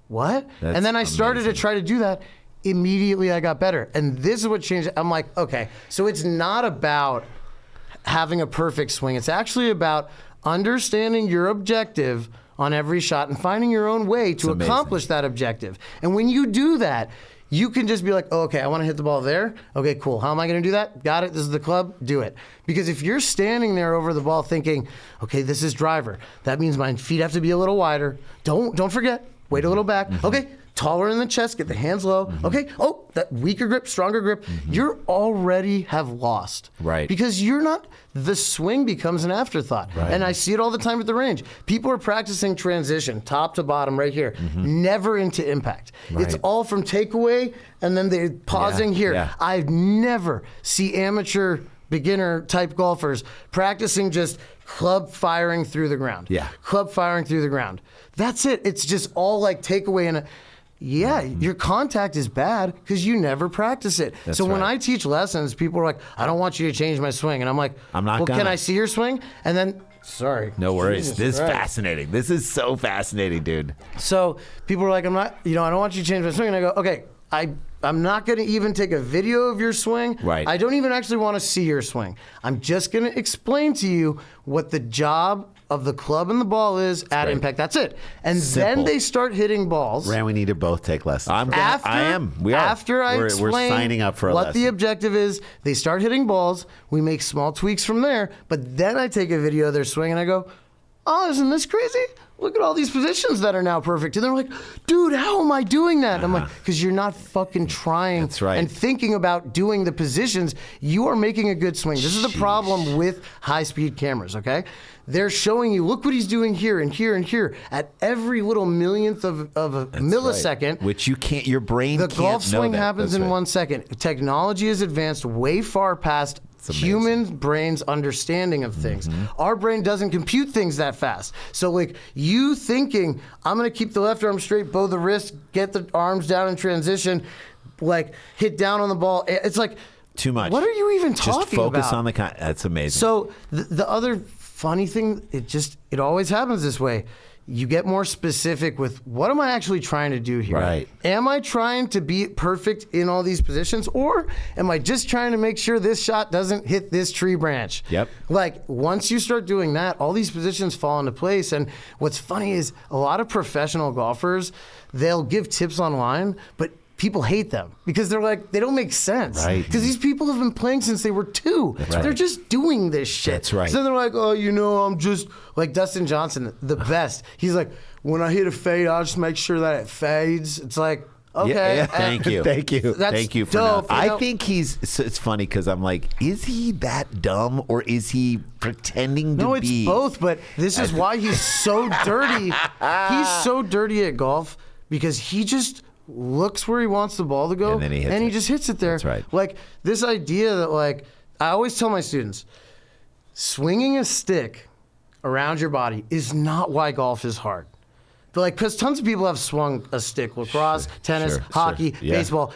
what? That's and then I started amazing. to try to do that. Immediately I got better. And this is what changed. I'm like, okay, so it's not about having a perfect swing. It's actually about understanding your objective on every shot and finding your own way to accomplish that objective. And when you do that, you can just be like, oh, okay, I want to hit the ball there. Okay, cool. How am I going to do that? Got it. This is the club. Do it. Because if you're standing there over the ball thinking, okay, this is driver, that means my feet have to be a little wider. Don't forget. Wait a little back. Okay, taller in the chest. Get the hands low. Okay. Oh, that weaker grip, stronger grip. You're already have lost. Right. Because you're not. The swing becomes an afterthought. Right. And I see it all the time at the range. People are practicing transition, top to bottom, right here, never into impact. It's all from takeaway, and then they're pausing here. Yeah. I never see amateur beginner type golfers practicing just club firing through the ground. Yeah. Club firing through the ground. That's it. It's just all like takeaway and your contact is bad because you never practice it. That's so when right. I teach lessons, people are like, I don't want you to change my swing. And I'm like, I'm not well, gonna. can I see your swing? And then, sorry. No worries. Jesus This is Christ. fascinating. This is so fascinating, dude. So people are like, I don't want you to change my swing. And I go, okay, I'm not going to even take a video of your swing. Right. I don't even actually want to see your swing. I'm just going to explain to you what the job of the club and the ball is at great. impact. That's it. And Simple. then they start hitting balls. Rand, we need to both take lessons. After, We are. After I We're explain signing up for a what lesson. the objective is, they start hitting balls. We make small tweaks from there. But then I take a video of their swing and I go, oh, isn't this crazy? Look at all these positions that are now perfect. And they're like, dude, how am I doing that? And I'm like, because you're not fucking trying That's right. and thinking about doing the positions. You are making a good swing. This is the problem with high-speed cameras, okay? They're showing you, look what he's doing here and here and here at every little millionth of a millisecond. Right. Which you can't, your brain The can't golf know swing that. happens That's in right. 1 second. Technology has advanced way far past amazing. human brain's understanding of things. Our brain doesn't compute things that fast. So like you thinking, I'm going to keep the left arm straight, bow the wrist, get the arms down in transition, like hit down on the ball. It's like Too much. What are you even talking Just focus about? on the that's amazing. So the other funny thing, it always happens this way. You get more specific with what am I actually trying to do here? Right. Am I trying to be perfect in all these positions, or am I just trying to make sure this shot doesn't hit this tree branch? Yep. Like once you start doing that, all these positions fall into place. And what's funny is a lot of professional golfers, they'll give tips online, but people hate them because they're like, they don't make sense. Right. Because these people have been playing since they were 2. right. They're just doing this shit. That's right. So they're like, oh, I'm just like Dustin Johnson, the best. He's like, when I hit a fade, I'll just make sure that it fades. It's like, okay. Yeah, Thank you. Thank you. That's Thank you for dope. nothing. You know- I think it's funny because I'm like, is he that dumb or is he pretending to No, it's be? both, but this is why he's so dirty. He's so dirty at golf because he just looks where he wants the ball to go And then he hits he it. just hits it there. That's right. Like this idea that like I always tell my students, swinging a stick around your body is not why golf is hard. Like, because tons of people have swung a stick, lacrosse, tennis, hockey, baseball.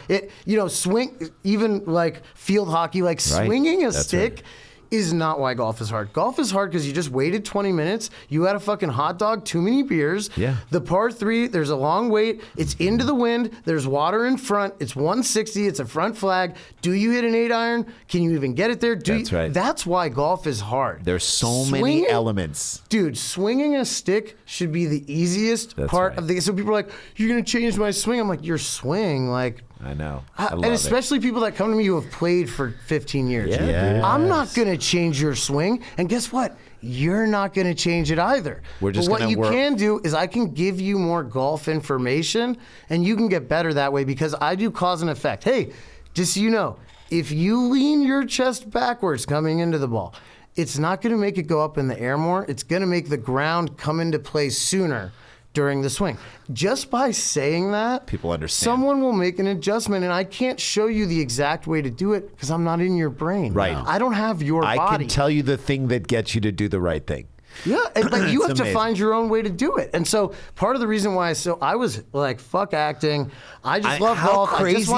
Swing, even like field hockey, like swinging a stick is not why golf is hard. Golf is hard because you just waited 20 minutes. You had a fucking hot dog, too many beers. Yeah. The par 3, there's a long wait. It's into the wind. There's water in front. It's 160. It's a front flag. Do you hit an 8-iron? Can you even get it there? Right. That's why golf is hard. There's so many elements. Dude, swinging a stick should be the easiest part of the. So people are like, "You're gonna change my swing." I'm like, "Your swing, like." I know. And especially people that come to me who have played for 15 years. Yeah. I'm not going to change your swing. And guess what? You're not going to change it either. We're just but what you can do is I can give you more golf information, and you can get better that way because I do cause and effect. Hey, just so you know, if you lean your chest backwards coming into the ball, it's not going to make it go up in the air more. It's going to make the ground come into play sooner during the swing. Just by saying that, people understand. Someone will make an adjustment, and I can't show you the exact way to do it because I'm not in your brain. Right. I don't have your body. I can tell you the thing that gets you to do the right thing. Yeah, but you have to amazing. find your own way to do it. And so part of the reason why I was like, fuck acting. I just love golf. Crazy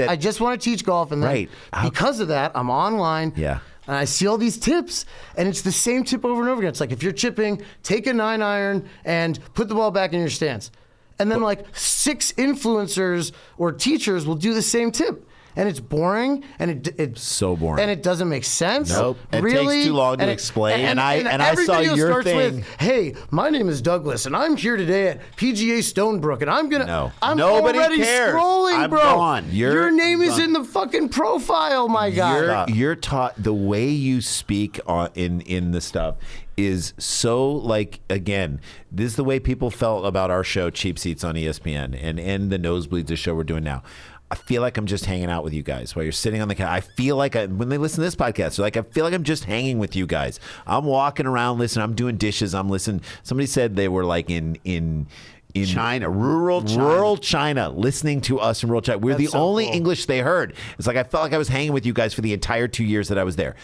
I just want to teach golf. And then because of that, I'm online. Yeah. And I see all these tips, and it's the same tip over and over again. It's like, if you're chipping, take a 9-iron and put the ball back in your stance. And then like 6 influencers or teachers will do the same tip. And it's boring, and it's so boring, and it doesn't make sense. Nope, really? It takes too long to explain. And I saw your thing. With, hey, my name is Douglas, and I'm here today at PGA Stonebrook, and I'm gonna. I'm Nobody already cares. scrolling, I'm bro. gone. Your name is in the fucking profile, my guy. You're taught the way you speak in the stuff is so, like, again, this is the way people felt about our show, Cheap Seats on ESPN, and the Nosebleeds, the show we're doing now. I feel like I'm just hanging out with you guys while you're sitting on the couch. I feel like when they listen to this podcast, they're like, I feel like I'm just hanging with you guys. I'm walking around listening. I'm doing dishes. I'm listening. Somebody said they were like in China, rural China, listening to us in rural China. We're the only English they heard. It's like I felt like I was hanging with you guys for the entire 2 years that I was there.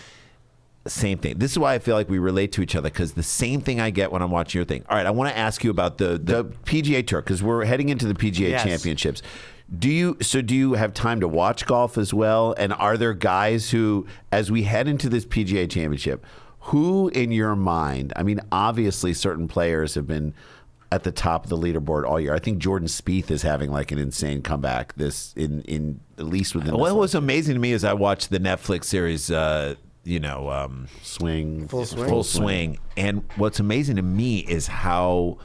Same thing. This is why I feel like we relate to each other, because the same thing I get when I'm watching your thing. All right, I want to ask you about the PGA Tour, because we're heading into the PGA Championships. Do you have time to watch golf as well? And are there guys who, as we head into this PGA Championship, who in your mind, I mean, obviously certain players have been at the top of the leaderboard all year. I think Jordan Spieth is having like an insane comeback in at least within. What was amazing to me is I watched the Netflix series, Full Swing. And what's amazing to me is how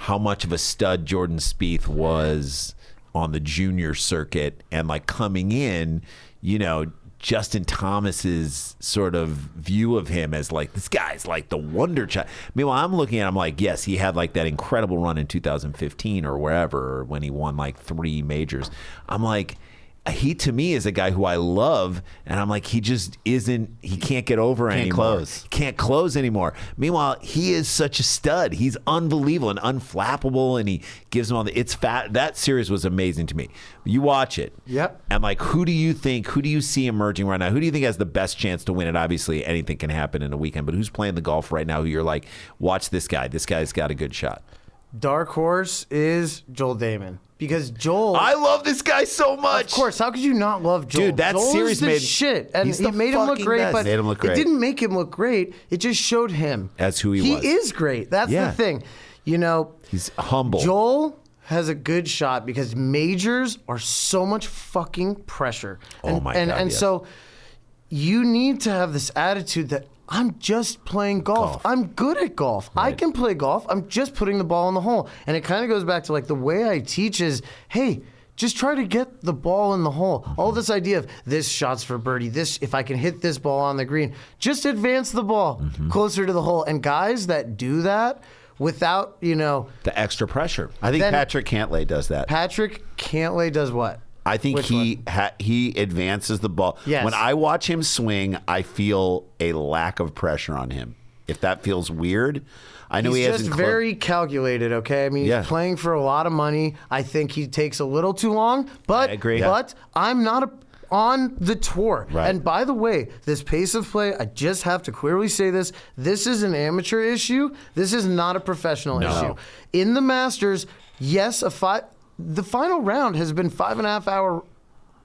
much of a stud Jordan Spieth was on the junior circuit, and like coming in, Justin Thomas's sort of view of him as like, this guy's like the wonder child. Meanwhile, I'm looking at him like, yes, he had like that incredible run in 2015 or wherever when he won like 3 majors. I'm like, he to me is a guy who I love, and I'm like, he just isn't. He can't get over anymore. Can't close anymore. Meanwhile, he is such a stud. He's unbelievable and unflappable, and he gives them all the. It's fat. That series was amazing to me. You watch it. Yep. And like, who do you see emerging right now? Who do you think has the best chance to win it? Obviously, anything can happen in a weekend, but who's playing the golf right now? Who you're like, watch this guy. This guy's got a good shot. Dark horse is Joel Damon. Because Joel, I love this guy so much. Of course, how could you not love Joel? Dude, that Joel series is made shit, and he's it made him look great. Best. But made him look great. It didn't make him look great. It just showed him as who he was. He is great. That's the thing. He's humble. Joel has a good shot because majors are so much fucking pressure. And so you need to have this attitude that I'm just playing golf. I'm good at golf. Right. I can play golf. I'm just putting the ball in the hole. And it kind of goes back to like the way I teach is, hey, just try to get the ball in the hole. Mm-hmm. All this idea of this shot's for birdie, this if I can hit this ball on the green, just advance the ball closer to the hole. And guys that do that without, the extra pressure. I think Patrick Cantlay does that. Patrick Cantlay does what? I think he advances the ball. Yes. When I watch him swing, I feel a lack of pressure on him. If that feels weird, I know he's just very calculated. Okay, I mean he's playing for a lot of money. I think he takes a little too long, but I agree. But I'm not on the tour. Right. And by the way, this pace of play, I just have to clearly say this. This is an amateur issue. This is not a professional issue. In the Masters, yes, the final round has been 5.5 hour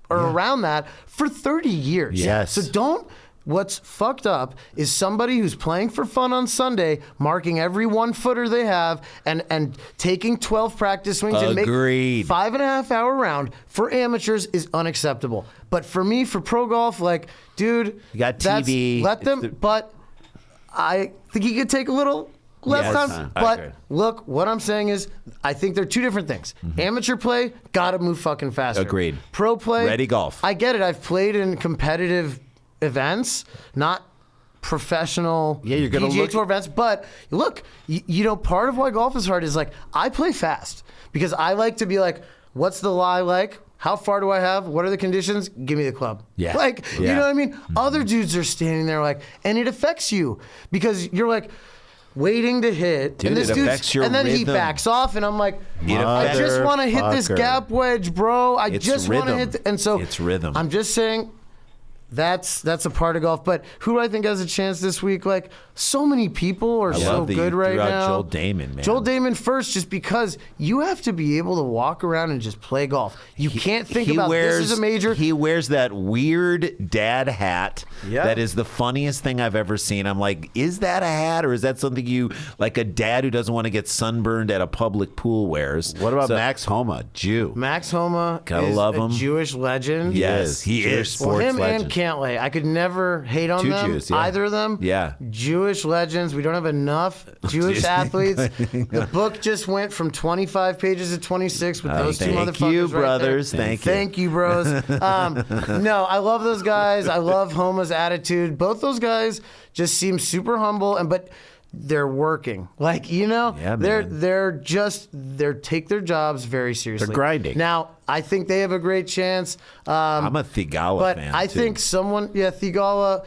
or around that for 30 years. Yes. So what's fucked up is somebody who's playing for fun on Sunday, marking every 1 footer they have, and taking 12 practice swings and make 5.5 hour round for amateurs is unacceptable. But for me, for pro golf, like, dude, you got TV. Let them. But I think he could take a little less time. But look, what I'm saying is, I think they're two different things. Amateur play, gotta move fucking faster. Agreed. Pro play, ready golf. I get it. I've played in competitive events, not professional you're gonna PGA Tour events. But look, you know, part of why golf is hard is like, I play fast because I like to be like, what's the lie like? How far do I have? What are the conditions? Give me the club. Yeah. Like, you know what I mean? Other dudes are standing there like, and it affects you because you're like waiting to hit. Dude, and this it dude's, affects your and then he rhythm. backs off, and I'm like, I just want to hit this gap wedge, bro. I just want to hit. And so it's rhythm. I'm just saying, that's a part of golf. But who do I think has a chance this week? Like, so many people are so good right now. Joel Damon, man. Joel Damon first, just because you have to be able to walk around and just play golf. You can't think about this is a major. He wears that weird dad hat that is the funniest thing I've ever seen. I'm like, is that a hat or is that something you, like a dad who doesn't want to get sunburned at a public pool wears? What about Max Homa, Jew? Max Homa is love a him. Jewish legend. Yes, he is. Well, him legend. and Cantlay. I could never hate on Two them, Jews, yeah. either of them. Yeah. Jewish legends. We don't have enough Jewish athletes. The book just went from 25 pages to 26 with those two motherfuckers. Thank you, right brothers. there. Thank you. Thank you, bros. No, I love those guys. I love Homa's attitude. Both those guys just seem super humble, but they're working. Like, you know, they're take their jobs very seriously. They're grinding. Now, I think they have a great chance. I'm a Thigala fan. But I think Thigala,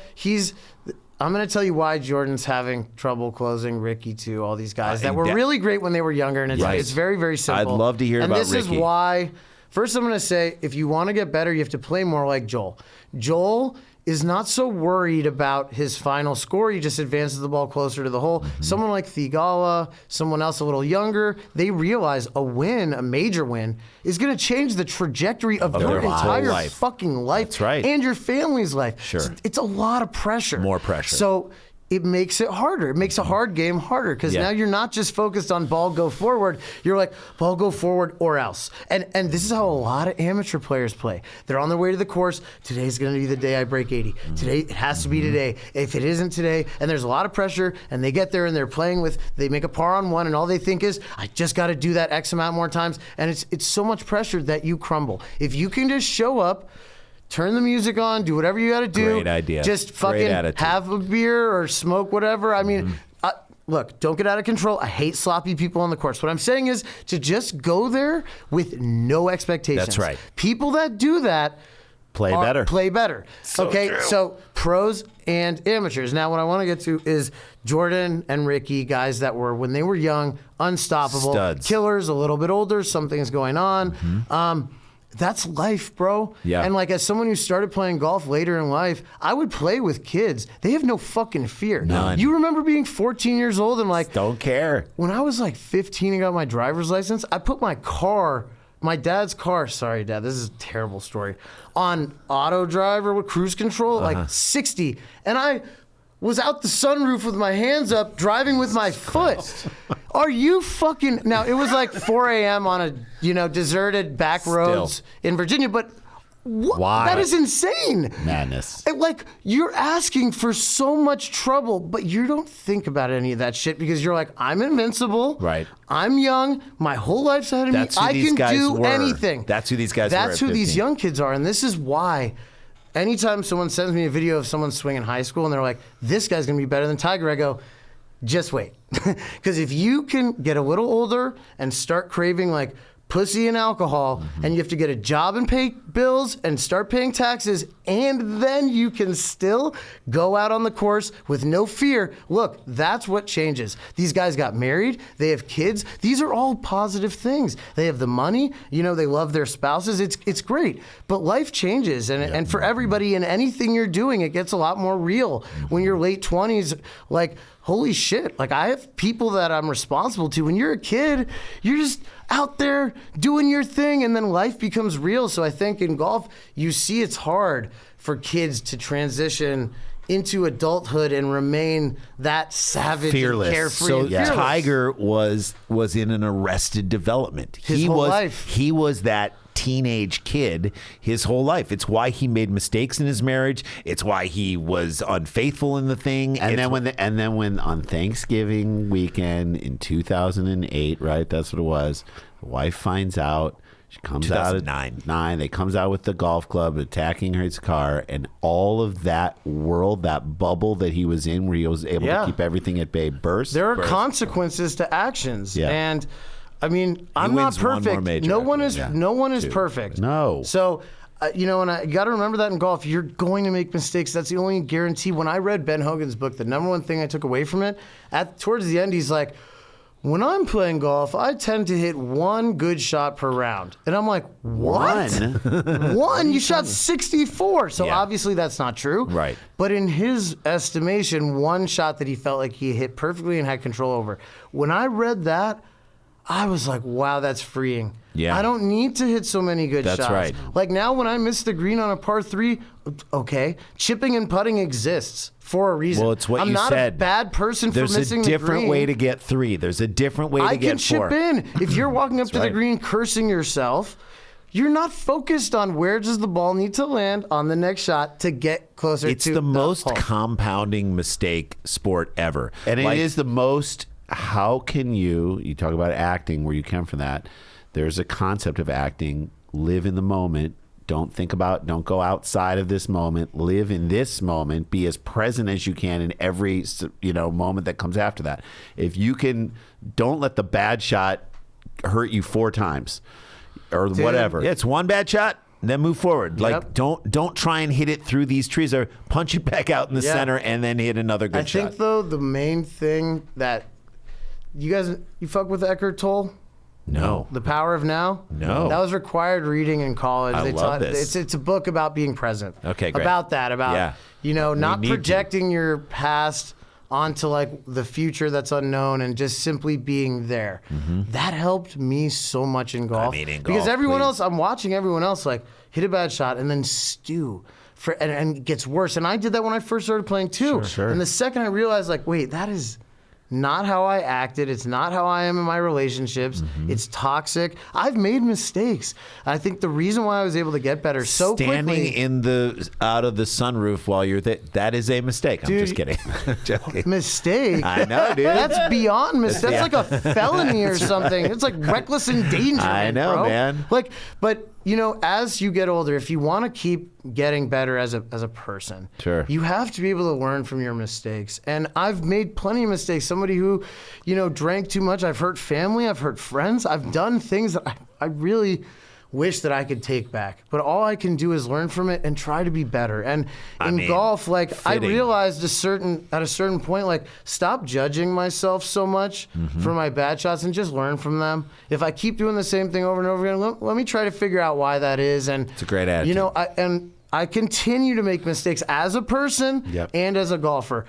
I'm going to tell you why Jordan's having trouble closing, Ricky too, all these guys that were really great when they were younger, and it's very, very simple. I'd love to hear about Ricky. And this is why, first I'm going to say, if you want to get better, you have to play more like Joel. Joel is not so worried about his final score. He just advances the ball closer to the hole. Someone like Thigala, someone else a little younger, they realize a major win, is going to change the trajectory of your entire fucking life. That's right. And your family's life. Sure. It's a lot of pressure. More pressure. So it makes it harder. It makes a hard game harder because now you're not just focused on ball go forward. You're like, ball go forward or else. And this is how a lot of amateur players play. They're on their way to the course. Today's going to be the day I break 80. Today, it has to be today. If it isn't today, and there's a lot of pressure, and they get there and they're playing they make a par on one, and all they think is, I just got to do that X amount more times. And it's so much pressure that you crumble. If you can just show up, turn the music on, do whatever you got to do. Great idea. Just fucking have a beer or smoke whatever. I mean, look, don't get out of control. I hate sloppy people on the course. What I'm saying is to just go there with no expectations. That's right. People that do that Play better. So pros and amateurs. Now, what I want to get to is Jordan and Ricky, guys that were, when they were young, unstoppable. Studs. Killers, a little bit older, something's going on. That's life, bro. Yeah. And like, as someone who started playing golf later in life, I would play with kids. They have no fucking fear. None. You remember being 14 years old and like, don't care. when I was like 15 and got my driver's license, I put my dad's car, sorry, Dad, this is a terrible story, on auto driver with cruise control, like 60. And I was out the sunroof with my hands up, driving with my foot. Are you fucking... Now, it was like 4 a.m. on a, deserted back roads in Virginia, but... Why? That is insane. Madness. Like, you're asking for so much trouble, but you don't think about any of that shit because you're like, I'm invincible. Right. I'm young. My whole life's ahead of me. I can do anything. That's who these guys were. That's who these young kids are. And this is why anytime someone sends me a video of someone swinging high school and they're like, this guy's going to be better than Tiger, I go, just wait. Because if you can get a little older and start craving like pussy and alcohol, and you have to get a job and pay bills and start paying taxes, and then you can still go out on the course with no fear. Look, that's what changes. These guys got married. They have kids. These are all positive things. They have the money. You know, they love their spouses. It's great. But life changes, and for everybody in anything you're doing, it gets a lot more real. When you're late 20s, like, holy shit. Like, I have people that I'm responsible to. When you're a kid, you're just out there doing your thing, and then life becomes real. So I think in golf, you see it's hard for kids to transition into adulthood and remain that savage Fearless. and carefree. So and fearless. Tiger was in an arrested development. His whole life. He was that teenage kid his whole life. It's why he made mistakes in his marriage. It's why he was unfaithful in the thing. And then when on Thanksgiving weekend in 2008, right? That's what it was. The wife finds out. She comes out at 9. They comes out with the golf club attacking his car, and all of that world, that bubble that he was in, where he was able to keep everything at bay, burst. There are consequences to actions, and I mean, I'm not perfect. No one is perfect. No. So, you know, and you got to remember that in golf, you're going to make mistakes. That's the only guarantee. When I read Ben Hogan's book, the number one thing I took away from it, towards the end, he's like, when I'm playing golf, I tend to hit one good shot per round. And I'm like, what? One? You shot 64. So obviously that's not true. Right. But in his estimation, one shot that he felt like he hit perfectly and had control over. When I read that, I was like, wow, that's freeing. Yeah. I don't need to hit so many good shots. That's right. Like now when I miss the green on a par 3, okay, chipping and putting exists for a reason. Well, it's what I'm you not said. a bad person for missing the green. There's a different way to get 3. There's a different way to get 4. I can chip in. If you're walking up to the green cursing yourself, you're not focused on where does the ball need to land on the next shot to get closer to the It's the most hole. compounding mistake sport ever. And it is the most, how can you talk about acting, where you come from that. There's a concept of acting, live in the moment. Don't go outside of this moment. Live in this moment. Be as present as you can in every, moment that comes after that. If you can, don't let the bad shot hurt you 4 times or whatever. Yeah, it's one bad shot, then move forward. Like, don't try and hit it through these trees, or punch it back out in the center and then hit another good shot. I think, though, the main thing that you fuck with Eckhart Tolle? No. The Power of Now? No. That was required reading in college. I love this. It's a book about being present. Okay, great. About that, not projecting your past onto like the future that's unknown and just simply being there. That helped me so much in golf. Because everyone else, I'm watching everyone else like hit a bad shot and then stew. And it gets worse. And I did that when I first started playing too. Sure. And the second I realized like, wait, that is not how I acted. It's not how I am in my relationships. It's toxic. I've made mistakes. I think the reason why I was able to get better so quickly. Standing out of the sunroof while you're there, that is a mistake. Dude, I'm just kidding. Joking. Mistake? I know, dude. That's beyond mistake. That's like a felony or something. It's like reckless endangerment, I know, bro. man. Like, but as you get older, if you want to keep getting better as a person, sure, you have to be able to learn from your mistakes. And I've made plenty of mistakes. Somebody who, drank too much. I've hurt family. I've hurt friends. I've done things that I really wish that I could take back. But all I can do is learn from it and try to be better. And in golf, I realized at a certain point, stop judging myself so much for my bad shots and just learn from them. If I keep doing the same thing over and over again, let me try to figure out why that is. And it's a great attitude. I continue to make mistakes as a person and as a golfer.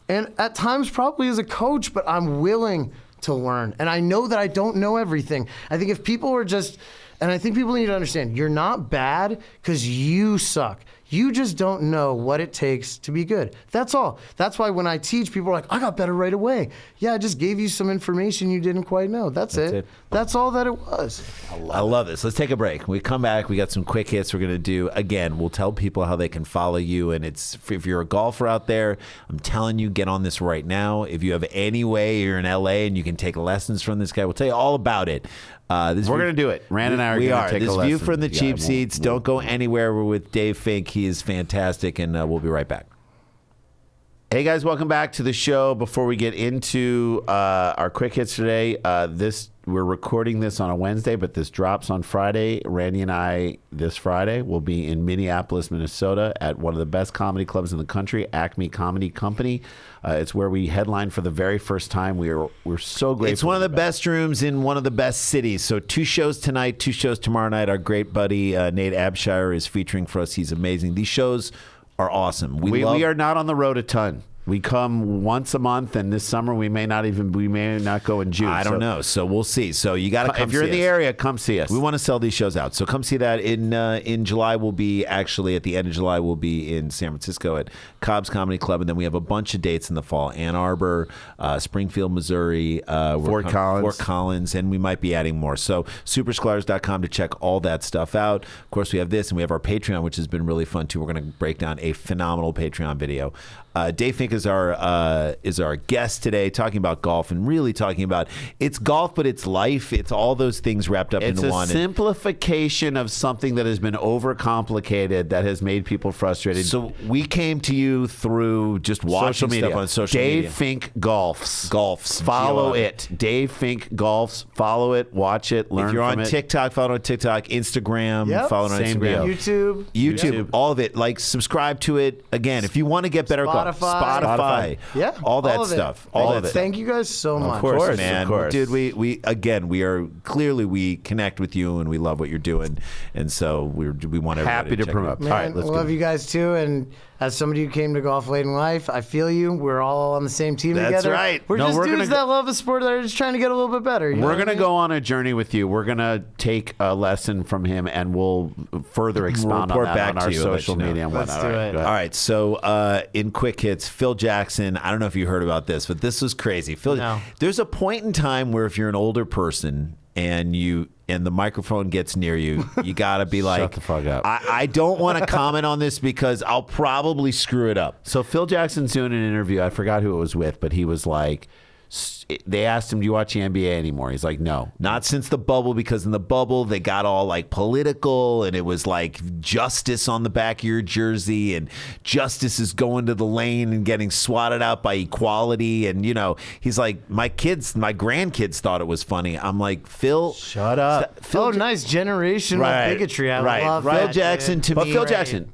And at times probably as a coach, but I'm willing to learn. And I know that I don't know everything. I think if people were just... And I think people need to understand, you're not bad because you suck. You just don't know what it takes to be good. That's all. That's why when I teach, people are like, I got better right away. Yeah, I just gave you some information you didn't quite know. That's it. That's all that it was. I love this. Let's take a break. We come back. We got some quick hits we're going to do. Again, we'll tell people how they can follow you. And if you're a golfer out there, I'm telling you, get on this right now. If you have any way you're in LA and you can take lessons from this guy, we'll tell you all about it. We're going to do it. Rand and I are going to take a lesson. This view from the cheap seats. Don't go anywhere. We're with Dave Fink. He is fantastic, and we'll be right back. Hey, guys. Welcome back to the show. Before we get into our quick hits today, this we're recording this on a Wednesday, but this drops on Friday. Randy and I this Friday will be in Minneapolis, Minnesota, at one of the best comedy clubs in the country, Acme Comedy Company. It's where we headline for the very first time. We're so grateful. It's one of the best rooms in one of the best cities. So 2 shows tonight, 2 shows tomorrow night. Our great buddy Nate Abshire is featuring for us. He's amazing. These shows are awesome. We are not on the road a ton. We come once a month, and this summer we may not go in June. I don't know, so we'll see. So you got to come. If you're in the area, come see us. We want to sell these shows out, so come see that. In July, we'll be actually at the end of July. We'll be in San Francisco at Cobb's Comedy Club, and then we have a bunch of dates in the fall: Ann Arbor, Springfield, Missouri, Fort Collins, and we might be adding more. So supersklars.com to check all that stuff out. Of course, we have this, and we have our Patreon, which has been really fun too. We're going to break down a phenomenal Patreon video. Dave Fink is our guest today, talking about golf and really talking about it's golf, but it's life. It's all those things wrapped up into one. It's a simplification of something that has been overcomplicated that has made people frustrated. So we came to you through just watching stuff on social media. Dave Fink Golfs. Follow it. Dave Fink Golfs. Follow it. Watch it. Learn from it. If you're on TikTok, follow on TikTok. Instagram, follow on Instagram. YouTube. All of it. Like, subscribe to it. Again, if you want to get better golf. Spotify. Yeah. All that stuff. All of it. Thank you guys so much. Of course, man. Of course. Dude, we connect with you and we love what you're doing. And so we want everybody happy to promote. Man, all right, let's love you guys too. And as somebody who came to golf late in life, I feel you. We're all on the same team together. That's right. We're just dudes that love a sport that are just trying to get a little bit better. We're going to go on a journey with you. We're going to take a lesson from him, and we'll further expound on that on our social media and whatnot. Let's do it. All right. So in quick hits, Phil Jackson. I don't know if you heard about this, but this was crazy. There's a point in time where if you're an older person and the microphone gets near you, you got to be like, shut the fuck up. I don't want to comment on this because I'll probably screw it up. So Phil Jackson's doing an interview. I forgot who it was with, but he was like, they asked him, do you watch the NBA anymore? He's like, no. Not since the bubble, because in the bubble, they got all like political and it was like justice on the back of your jersey and justice is going to the lane and getting swatted out by equality. And, he's like, my grandkids thought it was funny. I'm like, Phil. Shut up. Nice generational bigotry. I love Phil Jackson to me. But Phil Jackson,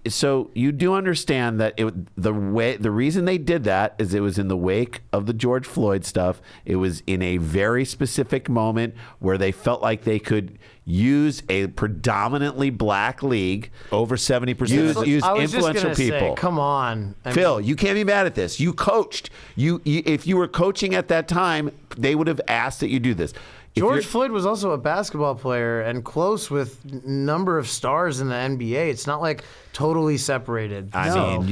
so you do understand that the reason they did that is it was in the wake of the George Floyd stuff. It was in a very specific moment where they felt like they could use a predominantly black league. Over 70%. Use influential people. Say, come on. Phil, you can't be mad at this. You coached. If you were coaching at that time, they would have asked that you do this. George Floyd was also a basketball player and close with number of stars in the NBA. It's not like totally separated. I mean,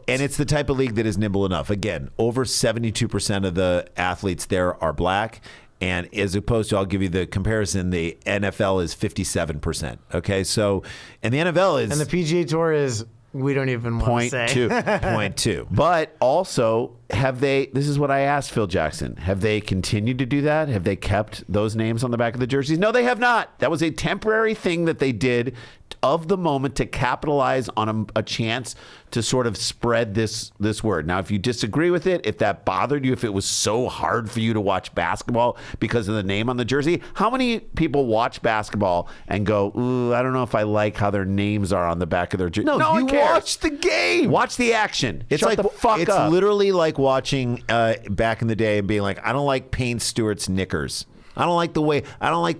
and it's the type of league that is nimble enough. Again, over 72% of the athletes there are black. And as opposed to, I'll give you the comparison, the NFL is 57%. Okay, so, and the NFL is... And the PGA Tour is... We don't even want to say. 0.2. But also, this is what I asked Phil Jackson, have they continued to do that? Have they kept those names on the back of the jerseys? No, they have not. That was a temporary thing that they did of the moment to capitalize on a chance to sort of spread this word. Now, if you disagree with it, if that bothered you, if it was so hard for you to watch basketball because of the name on the jersey, how many people watch basketball and go, ooh, I don't know if I like how their names are on the back of their jersey? No one cares. Watch the game. Watch the action. It's Shut like the fuck it's up. literally like watching back in the day and being like, I don't like Payne Stewart's knickers. I don't like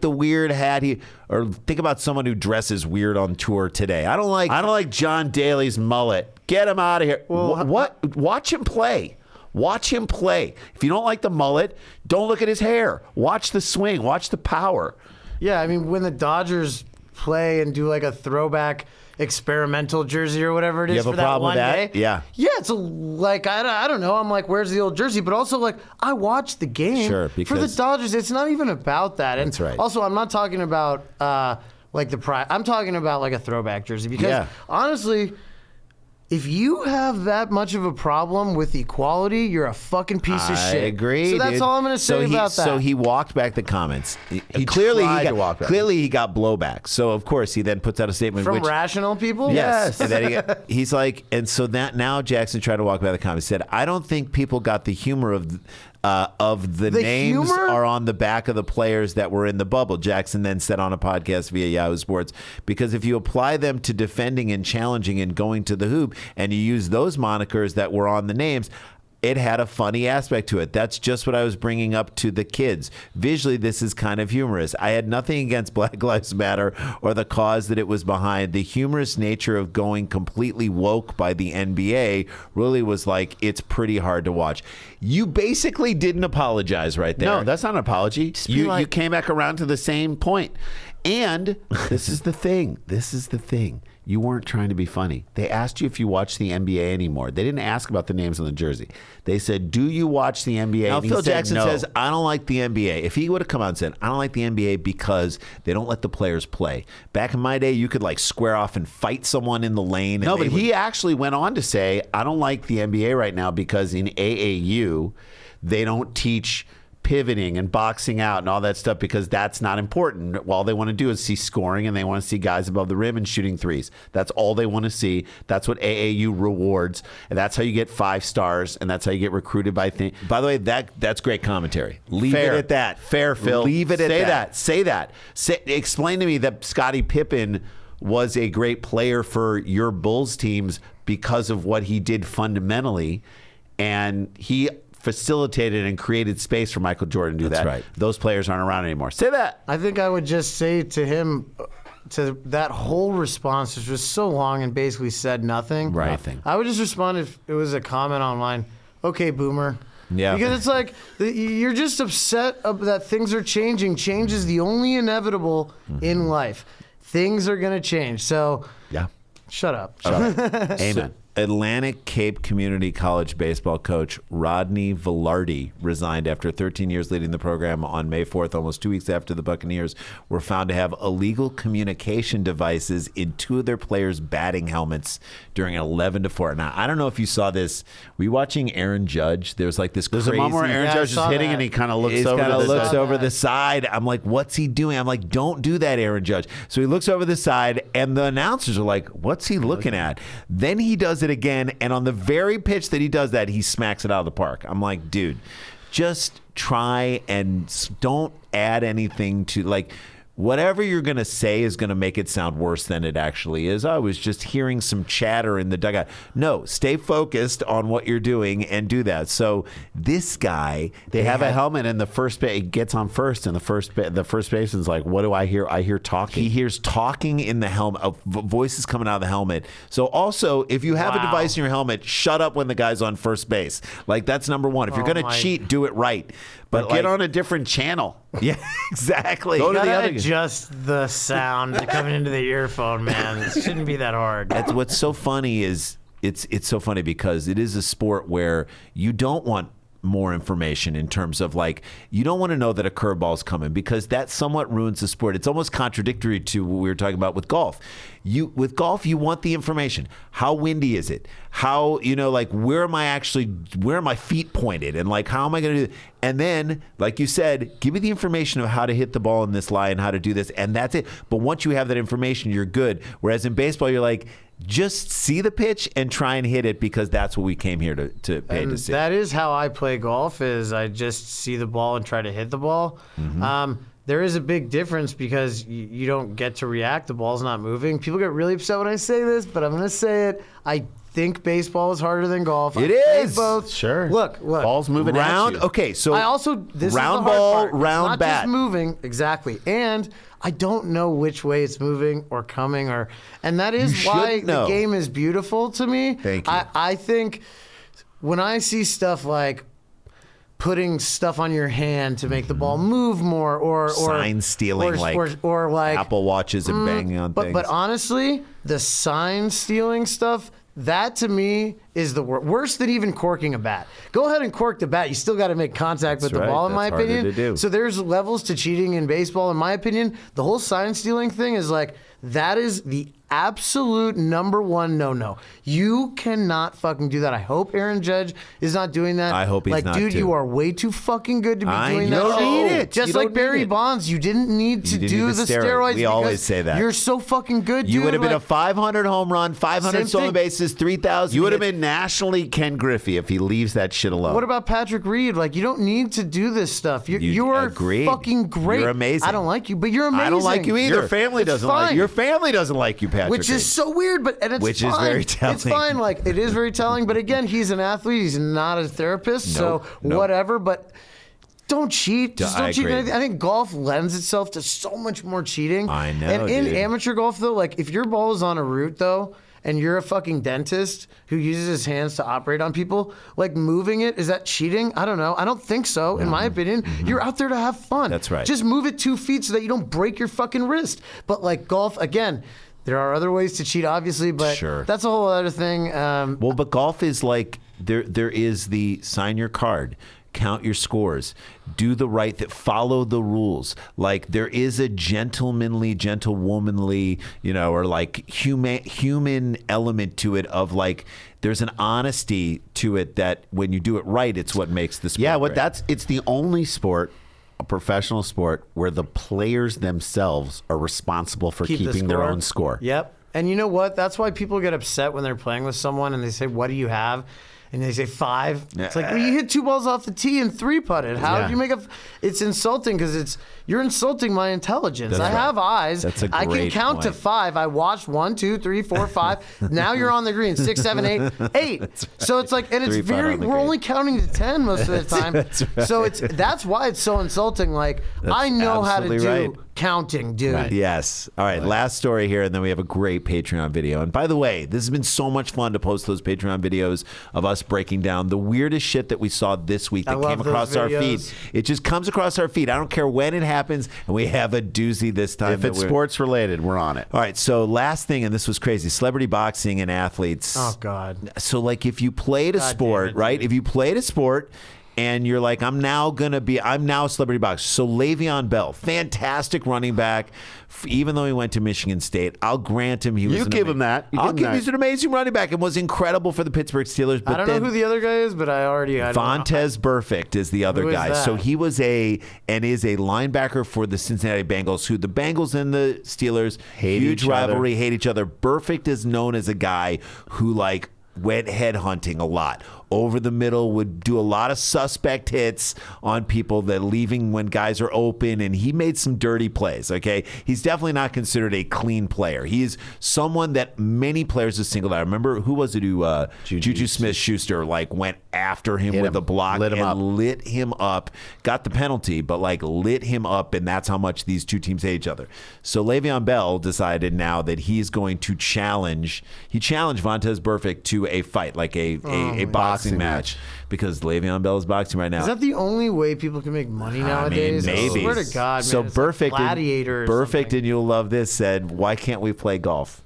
the weird hat or think about someone who dresses weird on tour today. I don't like John Daly's mullet. Get him out of here. Well, what? Watch him play. Watch him play. If you don't like the mullet, don't look at his hair. Watch the swing. Watch the power. Yeah, I mean, when the Dodgers play and do like a throwback experimental jersey or whatever it is for that one day. Yeah. Yeah, it's like, I don't know. I'm like, where's the old jersey? But also, like, I watched the game. Sure, for the Dodgers, it's not even about that. And that's right. Also, I'm not talking about like the pride. I'm talking about like a throwback jersey because honestly, if you have that much of a problem with equality, you're a fucking piece of shit. I agree. So that's all I'm going to say about that. So he walked back the comments. He clearly got blowback. So of course he then puts out a statement from rational people. Yes. And then he's like, and so that now Jackson tried to walk back the comments. Said, I don't think people got the humor of of the names humor? are on the back of the players that were in the bubble. Jackson then said on a podcast via Yahoo Sports, because if you apply them to defending and challenging and going to the hoop, and you use those monikers that were on the names, it had a funny aspect to it. That's just what I was bringing up to the kids. Visually, this is kind of humorous. I had nothing against Black Lives Matter or the cause that it was behind. The humorous nature of going completely woke by the NBA really was like, it's pretty hard to watch. You basically didn't apologize right there. No, that's not an apology. You came back around to the same point. And this is the thing. This is the thing. You weren't trying to be funny. They asked you if you watch the NBA anymore. They didn't ask about the names on the jersey. They said, do you watch the NBA? Now, and Phil Jackson no. says, I don't like the NBA. If he would have come out and said, I don't like the NBA because they don't let the players play. Back in my day, you could like square off and fight someone in the lane. No, but he actually went on to say, I don't like the NBA right now because in AAU, they don't teach pivoting and boxing out and all that stuff because that's not important. All they want to do is see scoring, and they want to see guys above the rim and shooting threes. That's all they want to see. That's what AAU rewards, and that's how you get 5 stars, and that's how you get recruited by things. By the way, that's great commentary. Leave it at that. Fair, Phil. Leave it at that. Say that. Explain to me that Scottie Pippen was a great player for your Bulls teams because of what he did fundamentally, and he facilitated and created space for Michael Jordan to do that. That's right. Those players aren't around anymore. Say that. I think I would just say to him, to that whole response, which was so long and basically said nothing. Right. Nothing. I would just respond if it was a comment online. Okay, boomer. Yeah. Because it's like you're just upset that things are changing. Change is the only inevitable in life. Things are going to change. So Yeah. shut up. Amen. Atlantic Cape Community College baseball coach Rodney Velarde resigned after 13 years leading the program on May 4th, almost 2 weeks after the Buccaneers were found to have illegal communication devices in 2 of their players' batting helmets during an 11-4. Now, I don't know if you saw this. Were you watching Aaron Judge? There's like this There's crazy... a moment where Aaron Yeah, I Judge is saw hitting that. and he kind of looks He over kind to of the looks side. over the side. I'm like, what's he doing? I'm like, don't do that, Aaron Judge. So he looks over the side, and the announcers are like, what's he looking at? Then he does it again, and on the very pitch that he does that, he smacks it out of the park. I'm like, dude, just try and don't add anything to, like, whatever you're going to say is going to make it sound worse than it actually is. I was just hearing some chatter in the dugout. No, stay focused on what you're doing and do that. So this guy, They have a helmet, and the first base gets on first, and the first baseman's like, "What do I hear? I hear talking." he hears talking in the helmet, voices coming out of the helmet. So also, if you have a device in your helmet, shut up when the guy's on first base. Like, that's number one. If you're going to cheat, do it right. But get on a different channel. Yeah, exactly. Go to the Gotta other. adjust the sound coming into the earphone, man. It shouldn't be that hard. That's what's so funny is it's so funny because it is a sport where you don't want more information in terms of, like, you don't want to know that a curveball's coming because that somewhat ruins the sport. It's almost contradictory to what we were talking about with golf. With golf, you want the information. How windy is it? How, like, where are my feet pointed? And, like, how am I going to do it? And then, like you said, give me the information of how to hit the ball in this lie and how to do this. And that's it. But once you have that information, you're good. Whereas in baseball, you're like, just see the pitch and try and hit it because that's what we came here to pay to see. That is how I play golf. Is I just see the ball and try to hit the ball. There is a big difference because you don't get to react. The ball's not moving. People get really upset when I say this, but I'm going to say it. I think baseball is harder than golf. It I is. play both. Sure. Look. Ball's moving round. at you. Okay, so I also this round is the hard ball, part. round it's not bat. just moving exactly, and I don't know which way it's moving or coming, and that is You why should know. the game is beautiful to me. Thank you. I think when I see stuff like putting stuff on your hand to make the ball move more, or Sign stealing, or like Apple Watches and banging on things. But honestly, the sign stealing stuff, that to me is the worse than even corking a bat. Go ahead and cork the bat. You still got to make contact with the right. ball, in my That's harder opinion. to do. So there's levels to cheating in baseball, in my opinion. The whole sign stealing thing is like, that is the absolute number one no. You cannot fucking do that. I hope Aaron Judge is not doing that. I hope he's not, dude, too. You are way too fucking good to be doing that. You don't need it. Just You like don't Barry need it. Bonds, you didn't need to do the steroids. We always say that. You're so fucking good, dude. You would have been like, a 500 home run, 500 Same stolen thing. bases, 3,000. You would have been nationally Ken Griffey if he leaves that shit alone. What about Patrick Reed? Like, you don't need to do this stuff. You are agreed. fucking great. You're amazing. I don't like you, but you're amazing. I don't like you either. Your family It's doesn't fine. like you. Your family doesn't like you, Patrick. Which is so weird, but and it's Which fine. is very telling. It's fine. Like, it is very telling. But again, he's an athlete. He's not a therapist. Nope. So whatever. But don't cheat. Just I don't cheat. agree. I think golf lends itself to so much more cheating. I know, And in dude. amateur golf, though, like if your ball is on a route, though, and you're a fucking dentist who uses his hands to operate on people, like moving it, is that cheating? I don't know. I don't think so, in my opinion. You're out there to have fun. That's right. Just move it 2 feet so that you don't break your fucking wrist. But like golf, again, there are other ways to cheat, obviously, but Sure. that's a whole other thing. Well, but golf is like there is the sign your card, count your scores, do the right thing, follow the rules. Like there is a gentlemanly, gentlewomanly, or like human element to it of like there's an honesty to it that when you do it right, it's what makes the sport. Yeah, great. it's the only sport, a professional sport, where the players themselves are responsible for Keep the keeping their own score. Yep. And you know what? That's why people get upset when they're playing with someone and they say, "What do you have?" And they say 5. It's like, well, you hit 2 balls off the tee and 3 putted. How do you make it's insulting because you're insulting my intelligence. I have eyes. That's a I can great count to point. 5. I watched 1, 2, 3, 4, 5. Now you're on the green. 6, 7, 8, 8. So it's like, and it's 3 putt on the we're green. only counting to 10 most of the time. That's right. So that's why it's so insulting. Like, I know how to absolutely do right. counting, dude. Yes. All right. Last story here, and then we have a great Patreon video. And by the way, this has been so much fun to post those Patreon videos of us breaking down the weirdest shit that we saw this week that love came those across our feed. videos. It just comes across our feed. I don't care when it happens, and we have a doozy this time. If it's sports related, we're on it. All right. So last thing, and this was crazy: celebrity boxing and athletes. Oh, God. So like, if you played a God sport, damn it, right? dude. If you played a sport. And you're like, I'm now a celebrity boxer. So Leveon Bell, fantastic running back, even though he went to Michigan State. I'll grant him he was. You give him that. You I'll give him give him. He's that. an amazing running back and was incredible for the Pittsburgh Steelers. But I don't know who the other guy is, but I don't know. Vontez Burfect is the other Who is guy. that? So he was is a linebacker for the Cincinnati Bengals, who the Bengals and the Steelers, Hate huge each other. rivalry, hate each other. Burfect is known as a guy who like went head hunting a lot. Over the middle, would do a lot of suspect hits on people that leaving when guys are open, and he made some dirty plays, okay? He's definitely not considered a clean player. He is someone that many players have singled out. Remember, who was it who Juju Smith-Schuster like went after him Hit with him. a block Lit him and up. lit him up. Got the penalty, but like lit him up, and that's how much these two teams hate each other. So Le'Veon Bell decided now that he's going to challenge. He challenged Vontez Burfect to a fight, like a boxing match, because Le'Veon Bell is boxing right now. Is that the only way people can make money nowadays? maybe. I swear to God, man. So it's like Burfect, Gladiator or Burfect, something. and you'll love this, said, "Why can't we play golf?"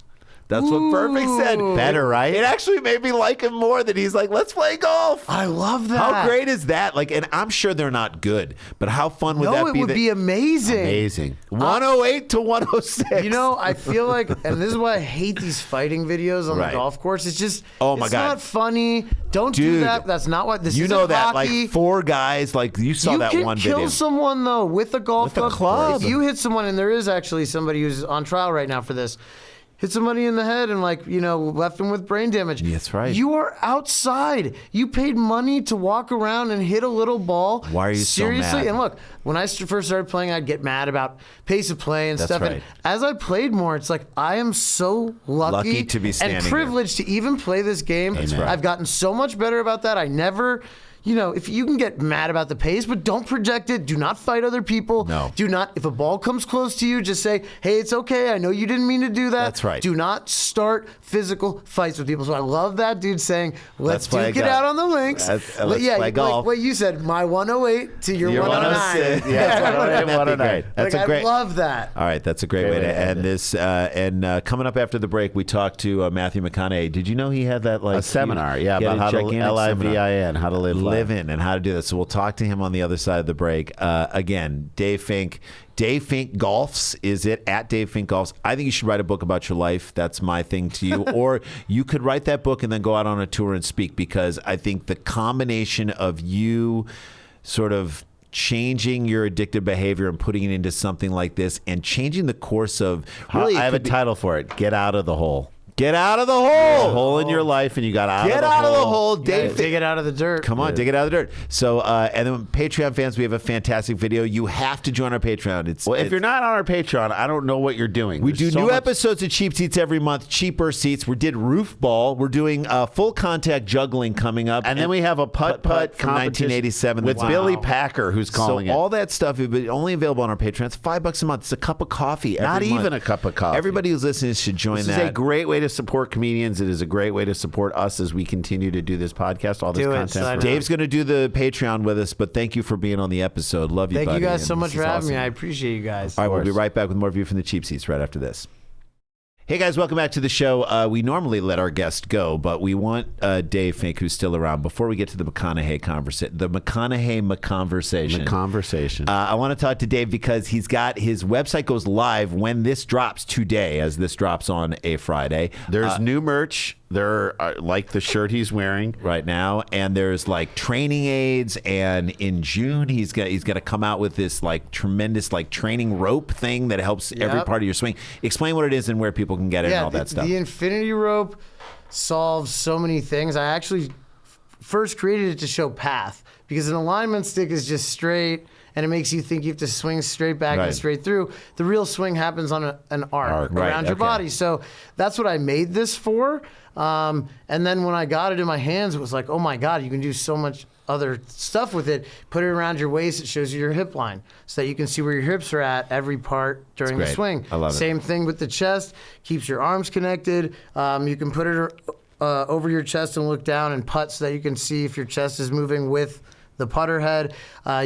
That's what Burfect said. Better, right? It actually made me like him more. That he's like, "Let's play golf." I love that. How great is that? Like, and I'm sure they're not good, but how fun would that No, be? it would be amazing. Amazing. 108 to 106. You know, I feel like, and this is why I hate these fighting videos on Right. the golf course. It's just, Oh my it's God. not funny. Don't do Dude, that. That's not what this is. you know that hockey. like 4 guys, like you saw You that can one kill video. someone though with a golf With a club. If you hit someone, and there is actually somebody who's on trial right now for this, hit somebody in the head and left them with brain damage. That's right. You are outside. You paid money to walk around and hit a little ball. Why are you so seriously? mad? And look, when I first started playing, I'd get mad about pace of play and That's stuff. right. And as I played more, it's like I am so Lucky to be standing and here. privileged to even play this game. That's right. I've gotten so much better about that. I never. If you can get mad about the pace, but don't project it. Do not fight other people. No. Do not, if a ball comes close to you, just say, hey, it's okay. I know you didn't mean to do that. That's right. Do not start physical fights with people. So I love that dude saying, let's play duke it golf. out on the links. Let's yeah, play golf. Like what you said, my 108 to your 109. Yeah, 108, That'd be great. That's Like, a great. I love that. All right, that's a great way to end this. And coming up after the break, we talked to Matthew McConaughey. Did you know he had that A seminar, yeah, he had about a how to gigantic seminar. LIVIN, how to live life. Livin and how to do this. So we'll talk to him on the other side of the break. Again, Dave Fink. Dave Fink Golfs is it, at Dave Fink Golfs. I think you should write a book about your life. That's my thing to you. Or you could write that book and then go out on a tour and speak, because I think the combination of you sort of changing your addictive behavior and putting it into something like this and changing the course of really, I have a title for it. Get out of the hole. Get out of the hole. A hole in your life, and you got out of the hole. Get out of the hole, Dave. Dig it out of the dirt. Come on, dig it out of the dirt. So, and then Patreon fans, we have a fantastic video. You have to join our Patreon. If you're not on our Patreon, I don't know what you're doing. We do new episodes of Cheap Seats every month, cheaper seats. We did Roof Ball. We're doing full contact juggling coming up. And then we have a putt-putt from 1987. with Billy Packer, who's calling it. All that stuff is only available on our Patreon. It's $5 a month. It's a cup of coffee every month. Not even a cup of coffee. Everybody who's listening should join that. This is a great way to support comedians. It is a great way to support us as we continue to do this podcast, all this content. Dave's going to do the Patreon with us, but thank you for being on the episode. Love you, buddy. Thank you guys so much for having me. I appreciate you guys. All right, we'll be right back with more View from the Cheap Seats right after this. Hey guys, welcome back to the show. We normally let our guest go, but we want Dave Fink, who's still around, before we get to the McConaughey conversation. The McConaughey conversation. I want to talk to Dave because he's got his website goes live when this drops today, as this drops on a Friday. There's new merch. There are, like the shirt he's wearing right now, and there's like training aids. And in June, he's got to come out with this like tremendous like training rope thing that helps every part of your swing. Explain what it is and where people can get it and all that stuff. The infinity rope solves so many things. I actually first created it to show path, because an alignment stick is just straight and it makes you think you have to swing straight back and straight through. The real swing happens on an arc around your body. So that's what I made this for. And then when I got it in my hands, it was like, oh my God, you can do so much other stuff with it. Put it around your waist. It shows you your hip line so that you can see where your hips are at every part during the swing. I love it. Same thing with the chest. Keeps your arms connected. You can put it over your chest and look down and putt so that you can see if your chest is moving with the putter head.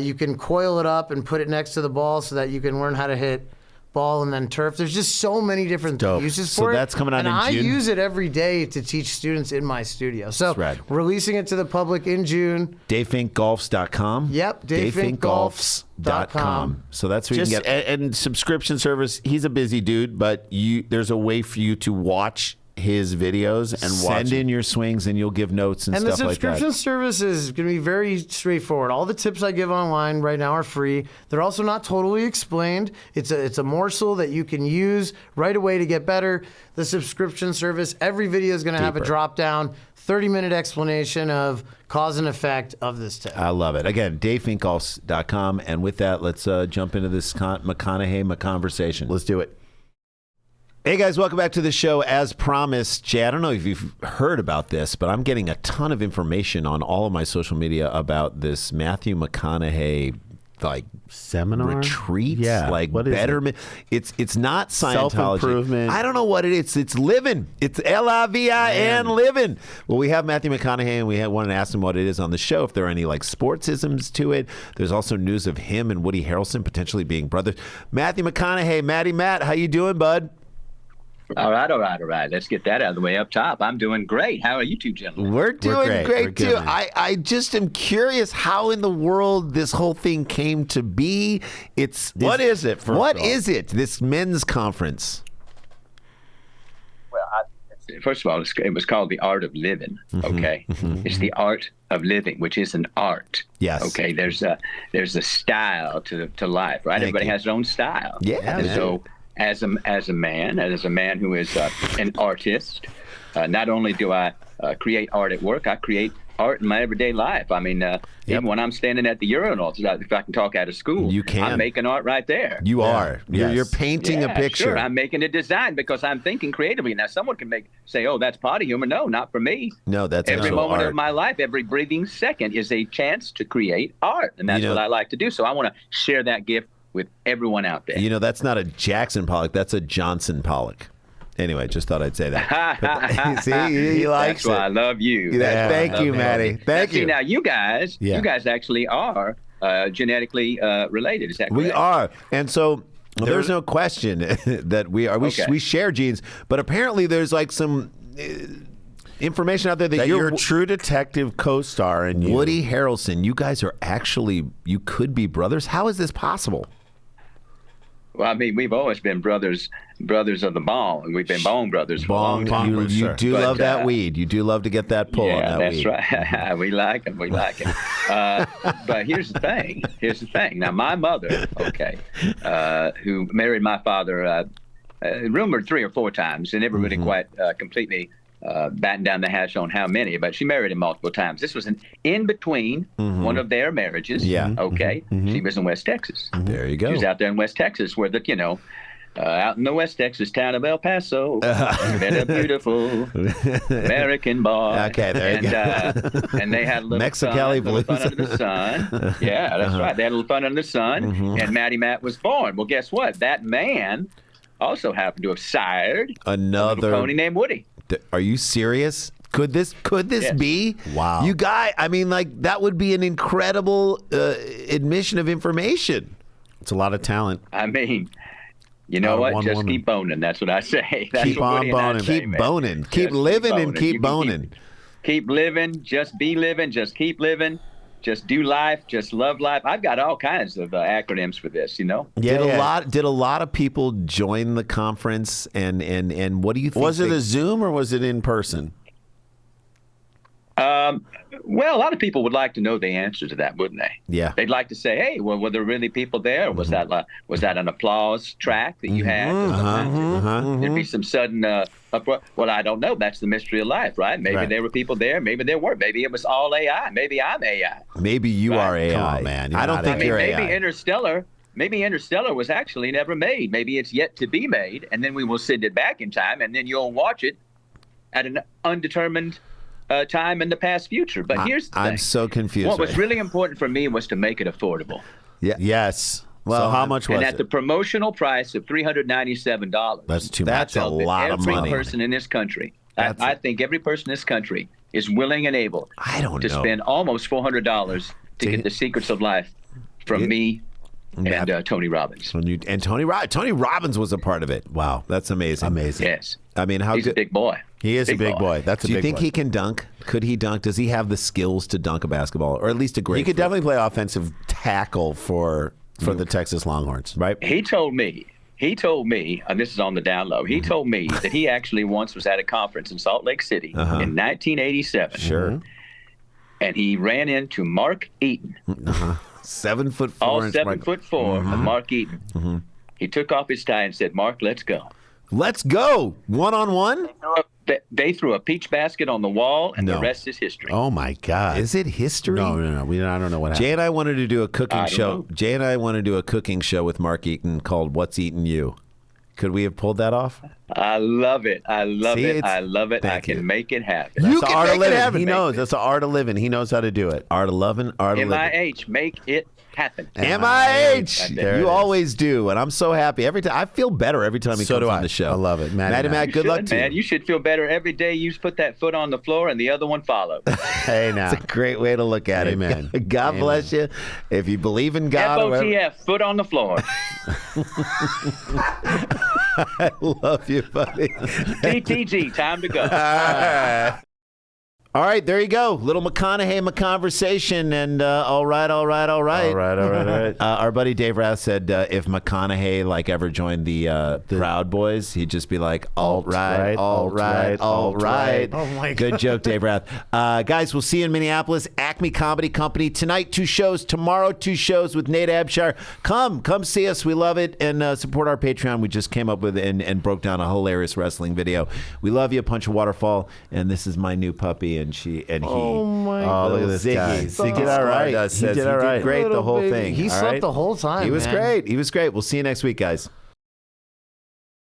You can coil it up and put it next to the ball so that you can learn how to hit ball and then turf. There's just so many different uses for it. So that's coming out and in June? I use it every day to teach students in my studio. So releasing it to the public in June. DaveFinkGolfs.com. Yep, DaveFinkGolfs.com. So that's where you can get. And subscription service. He's a busy dude, but there's a way for you to watch his videos and send in your swings, and you'll give notes and stuff like that. And the subscription service is going to be very straightforward. All the tips I give online right now are free. They're also not totally explained. It's a morsel that you can use right away to get better. The subscription service, every video is going to have a drop down 30-minute explanation of cause and effect of this tip. I love it. Again, DaveFinkGolfs.com. And with that, let's jump into this McConaughey conversation. Let's do it. Hey guys, welcome back to the show. As promised, Jay, I don't know if you've heard about this, but I'm getting a ton of information on all of my social media about this Matthew McConaughey seminar retreat. Yeah, like what is betterment. It's not Scientology. Self-improvement. I don't know what it is. It's Livin. It's Livin. Livin. Well, we have Matthew McConaughey, and we wanted to ask him what it is on the show. If there are any sportsisms to it. There's also news of him and Woody Harrelson potentially being brothers. Matthew McConaughey, Matt, how you doing, bud? All right. Let's get that out of the way up top. I'm doing great. How are you two gentlemen? We're doing great too. I just am curious how in the world this whole thing came to be. What is it? This men's conference? Well, first of all, it was called The Art of Living. Okay, it's the art of living, which is an art. Yes. Okay. There's a style to life, right? Everybody has their own style. Yeah. And so, as a man who is an artist, not only do I create art at work, I create art in my everyday life. I mean, even when I'm standing at the urinal, if I can talk out of school, I'm making art right there. You are. Yes. You're painting a picture. Sure. I'm making a design because I'm thinking creatively. Now, someone can say, "Oh, that's potty humor." No, not for me. No, that's every moment art. of my life, every breathing second is a chance to create art, and that's what I like to do. So I want to share that gift with everyone out there. That's not a Jackson Pollock. That's a Johnson Pollock. Anyway, just thought I'd say that. See, he likes That's why I love you. Thank you, Matty. Thank you. Now, you guys actually are genetically related. Is that correct? We are. And so there's no question that we are. We share genes, but apparently there's like some information out there that you're True Detective co-star and Woody Harrelson. You guys are you could be brothers. How is this possible? Well, I mean, we've always been brothers of the bone. We've been bone brothers for a long time. You do love that weed. You do love to get that pull on that weed. Yeah, that's right. We like them. But here's the thing. Now, my mother, who married my father, rumored 3 or 4 times, and never really quite completely battened down the hatch on how many, but she married him multiple times. This was an in-between one of their marriages. Yeah. Okay. She was in West Texas. There you go. She was out there in West Texas where out in the West Texas town of El Paso, met a beautiful American boy. Okay, there you go. And they had a little Mexicali blues. Fun under the sun. Yeah, that's right. They had a little fun under the sun, and Matty Matt was born. Well, guess what? That man also happened to have sired another a pony named Woody. Are you serious? Could this be? Wow. You guys, I mean, like, that would be an incredible admission of information. It's a lot of talent. I mean, you know what? Just keep boning. That's what I say. That's keep on boning. Keep boning. Keep living and keep boning. Keep living. Just be living. Just keep living. Just do life. Just love life. I've got all kinds of acronyms for this. Did a lot of people join the conference? And what do you think? Was it a Zoom or was it in person? Well, a lot of people would like to know the answer to that, wouldn't they? Yeah. They'd like to say, "Hey, well, were there really people there? Or was that an applause track that you had? There'd be some sudden uproar. Well, I don't know. That's the mystery of life, right? Maybe there were people there. Maybe there weren't. Maybe it was all AI. Maybe I'm AI. Maybe you are AI. Come on, man. I don't think you're AI. Maybe Interstellar was actually never made. Maybe it's yet to be made, and then we will send it back in time, and then you'll watch it at an undetermined time in the past future. But here's the thing. I'm so confused. What was really important for me was to make it affordable. Yeah. Yes. Well, how much was it? And at the promotional price of $397. That's too much. That's a lot of money. Every person in this country, I think every person in this country is willing and able to spend almost $400 to get the secrets of life from me and Tony Robbins. And Tony Robbins was a part of it. Wow, that's amazing. Amazing. Yes. I mean, he's a big boy. He is a big boy. That's a big boy. Do you think he can dunk? Could he dunk? Does he have the skills to dunk a basketball, or at least a great? He could definitely play offensive tackle for the Texas Longhorns, right? He told me, and this is on the down low, he told me that he actually once was at a conference in Salt Lake City in 1987. Sure. And he ran into Mark Eaton. 7'4". All 7'4" of Mark Eaton. He took off his tie and said, "Mark, let's go." Let's go. 1-on-1? They threw a peach basket on the wall, and the rest is history. Oh, my God. Is it history? No. I don't know what happened. Jay and I wanted to do a cooking show. Jay and I wanted to do a cooking show with Mark Eaton called What's Eating You. Could we have pulled that off? I love it. I love it. I can make it happen. That's the art of living. He knows. That's the art of living. He knows how to do it. Art of living. MIH. Make it happen. MIH. You always do, and I'm so happy every time. I feel better every time he comes on the show. I love it, Matty Matt. Good luck to you. Man, you should feel better every day. You put that foot on the floor, and the other one follows. Hey, now it's a great way to look at Amen. it. God bless you. If you believe in God, FOTF, foot on the floor. I love you, buddy. TTG, time to go. All right, there you go. Little McConaughey conversation, and all right. Our buddy Dave Rath said if McConaughey ever joined the Proud Boys, he'd just be like, all right. Oh my God. Good joke, Dave Rath. Guys, we'll see you in Minneapolis. Acme Comedy Company tonight. 2 shows. Tomorrow, 2 shows with Nate Abshire. Come see us. We love it, and support our Patreon. We just came up with and broke down a hilarious wrestling video. We love you. Punch a waterfall, and this is my new puppy. And he. Oh my God! Look at this guy. He did all right. He did great the whole thing. He slept the whole time. He was great. We'll see you next week, guys.